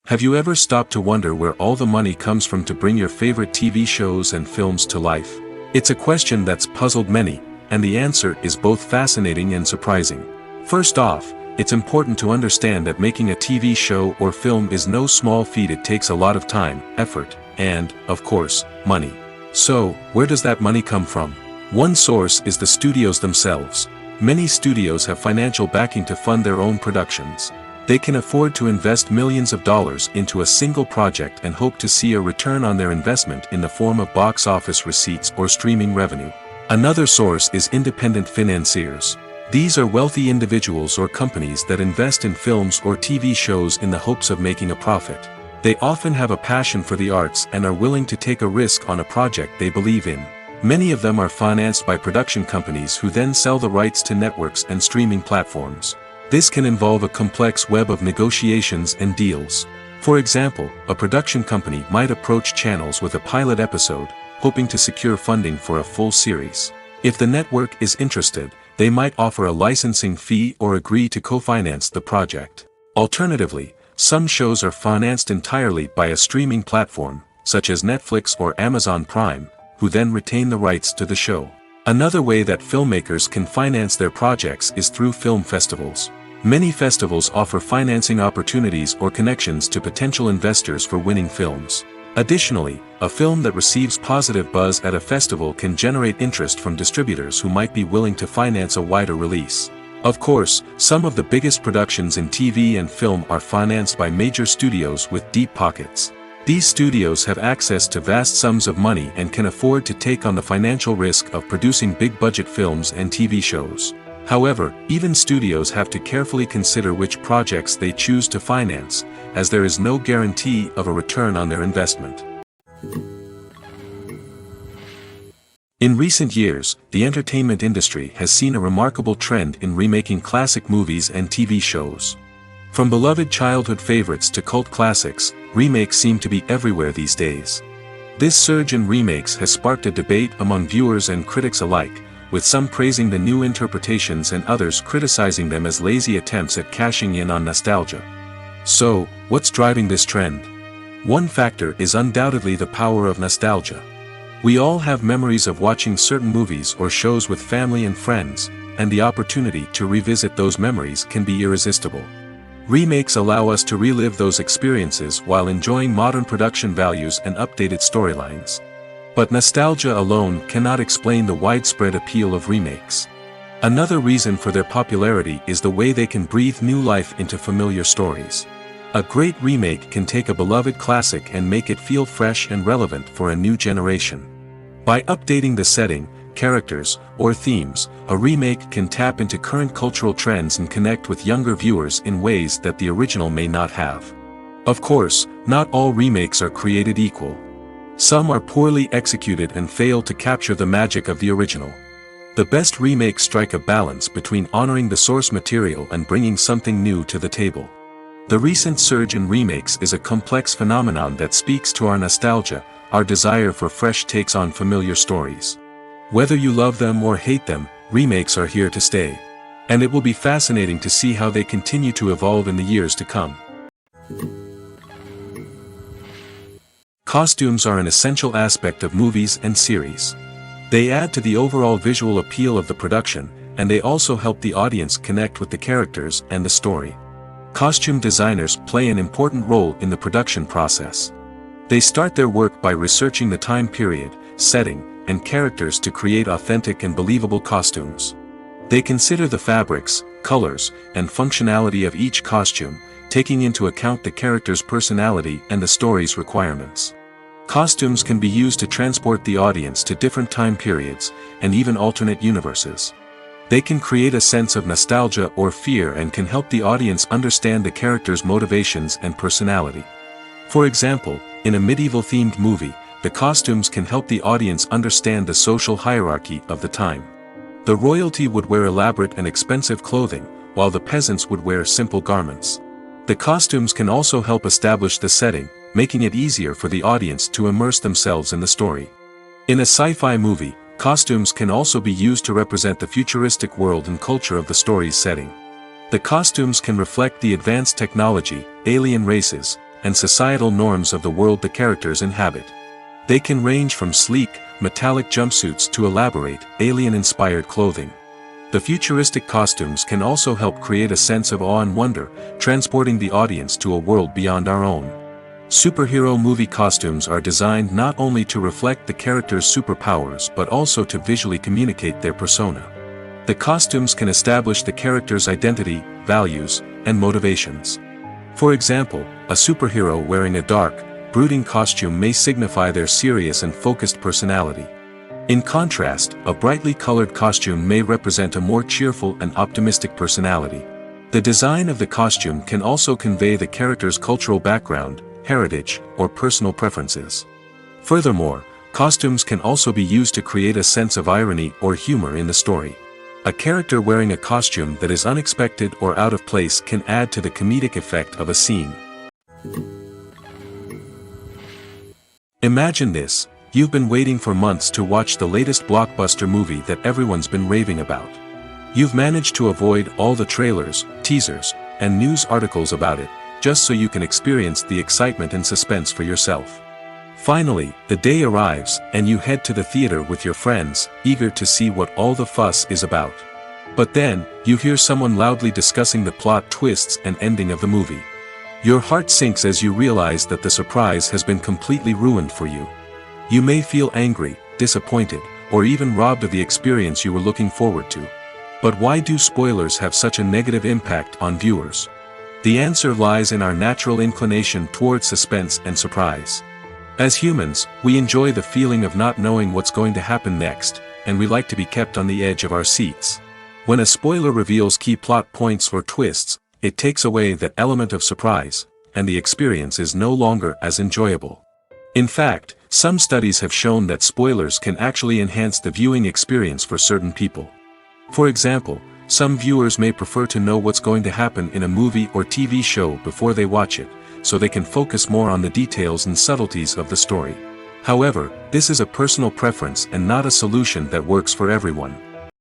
Have you ever stopped to wonder where all the money comes from to bring your favorite TV shows and films to life? It's a question that's puzzled many, and the answer is both fascinating and surprising. First off, it's important to understand that making a TV show or film is no small feat. It takes a lot of time, effort, and, of course, money. So, where does that money come from? One source is the studios themselves. Many studios have financial backing to fund their own productions. They can afford to invest millions of dollars into a single project and hope to see a return on their investment in the form of box office receipts or streaming revenue. Another source is independent financiers. These are wealthy individuals or companies that invest in films or TV shows in the hopes of making a profit. They often have a passion for the arts and are willing to take a risk on a project they believe in. Many of them are financed by production companies who then sell the rights to networks and streaming platforms. This can involve a complex web of negotiations and deals. For example, a production company might approach channels with a pilot episode, hoping to secure funding for a full series. If the network is interested, they might offer a licensing fee or agree to co-finance the project. Alternatively, some shows are financed entirely by a streaming platform, such as Netflix or Amazon Prime, who then retain the rights to the show. Another way that filmmakers can finance their projects is through film festivals. Many festivals offer financing opportunities or connections to potential investors for winning films. Additionally, a film that receives positive buzz at a festival can generate interest from distributors who might be willing to finance a wider release. Of course, some of the biggest productions in TV and film are financed by major studios with deep pockets. These studios have access to vast sums of money and can afford to take on the financial risk of producing big-budget films and TV shows. However, even studios have to carefully consider which projects they choose to finance, as there is no guarantee of a return on their investment. In recent years, the entertainment industry has seen a remarkable trend in remaking classic movies and TV shows. From beloved childhood favorites to cult classics, remakes seem to be everywhere these days. This surge in remakes has sparked a debate among viewers and critics alike, with some praising the new interpretations and others criticizing them as lazy attempts at cashing in on nostalgia. So, what's driving this trend? One factor is undoubtedly the power of nostalgia. We all have memories of watching certain movies or shows with family and friends, and the opportunity to revisit those memories can be irresistible. Remakes allow us to relive those experiences while enjoying modern production values and updated storylines. But nostalgia alone cannot explain the widespread appeal of remakes. Another reason for their popularity is the way they can breathe new life into familiar stories. A great remake can take a beloved classic and make it feel fresh and relevant for a new generation. By updating the setting, characters, or themes, a remake can tap into current cultural trends and connect with younger viewers in ways that the original may not have. Of course, not all remakes are created equal. Some are poorly executed and fail to capture the magic of the original. The best remakes strike a balance between honoring the source material and bringing something new to the table. The recent surge in remakes is a complex phenomenon that speaks to our nostalgia, our desire for fresh takes on familiar stories. Whether you love them or hate them, remakes are here to stay. And it will be fascinating to see how they continue to evolve in the years to come. Costumes are an essential aspect of movies and series. They add to the overall visual appeal of the production, and they also help the audience connect with the characters and the story. Costume designers play an important role in the production process. They start their work by researching the time period, setting, and characters to create authentic and believable costumes. They consider the fabrics, colors, and functionality of each costume, taking into account the character's personality and the story's requirements. Costumes can be used to transport the audience to different time periods, and even alternate universes. They can create a sense of nostalgia or fear and can help the audience understand the character's motivations and personality. For example, in a medieval-themed movie, the costumes can help the audience understand the social hierarchy of the time. The royalty would wear elaborate and expensive clothing, while the peasants would wear simple garments. The costumes can also help establish the setting, making it easier for the audience to immerse themselves in the story. In a sci-fi movie, costumes can also be used to represent the futuristic world and culture of the story's setting. The costumes can reflect the advanced technology, alien races, and societal norms of the world the characters inhabit. They can range from sleek, metallic jumpsuits to elaborate, alien-inspired clothing. The futuristic costumes can also help create a sense of awe and wonder, transporting the audience to a world beyond our own. Superhero movie costumes are designed not only to reflect the character's superpowers but also to visually communicate their persona. The costumes can establish the character's identity, values, and motivations. For example, a superhero wearing a dark, brooding costume may signify their serious and focused personality. In contrast, a brightly colored costume may represent a more cheerful and optimistic personality. The design of the costume can also convey the character's cultural background, heritage, or personal preferences. Furthermore, costumes can also be used to create a sense of irony or humor in the story. A character wearing a costume that is unexpected or out of place can add to the comedic effect of a scene. Imagine this: you've been waiting for months to watch the latest blockbuster movie that everyone's been raving about. You've managed to avoid all the trailers, teasers, and news articles about it, just so you can experience the excitement and suspense for yourself. Finally, the day arrives, and you head to the theater with your friends, eager to see what all the fuss is about. But then, you hear someone loudly discussing the plot twists and ending of the movie. Your heart sinks as you realize that the surprise has been completely ruined for you. You may feel angry, disappointed, or even robbed of the experience you were looking forward to. But why do spoilers have such a negative impact on viewers? The answer lies in our natural inclination toward suspense and surprise. As humans, we enjoy the feeling of not knowing what's going to happen next, and we like to be kept on the edge of our seats. When a spoiler reveals key plot points or twists, it takes away that element of surprise, and the experience is no longer as enjoyable. In fact, some studies have shown that spoilers can actually enhance the viewing experience for certain people. For example, some viewers may prefer to know what's going to happen in a movie or TV show before they watch it, so they can focus more on the details and subtleties of the story. However, this is a personal preference and not a solution that works for everyone.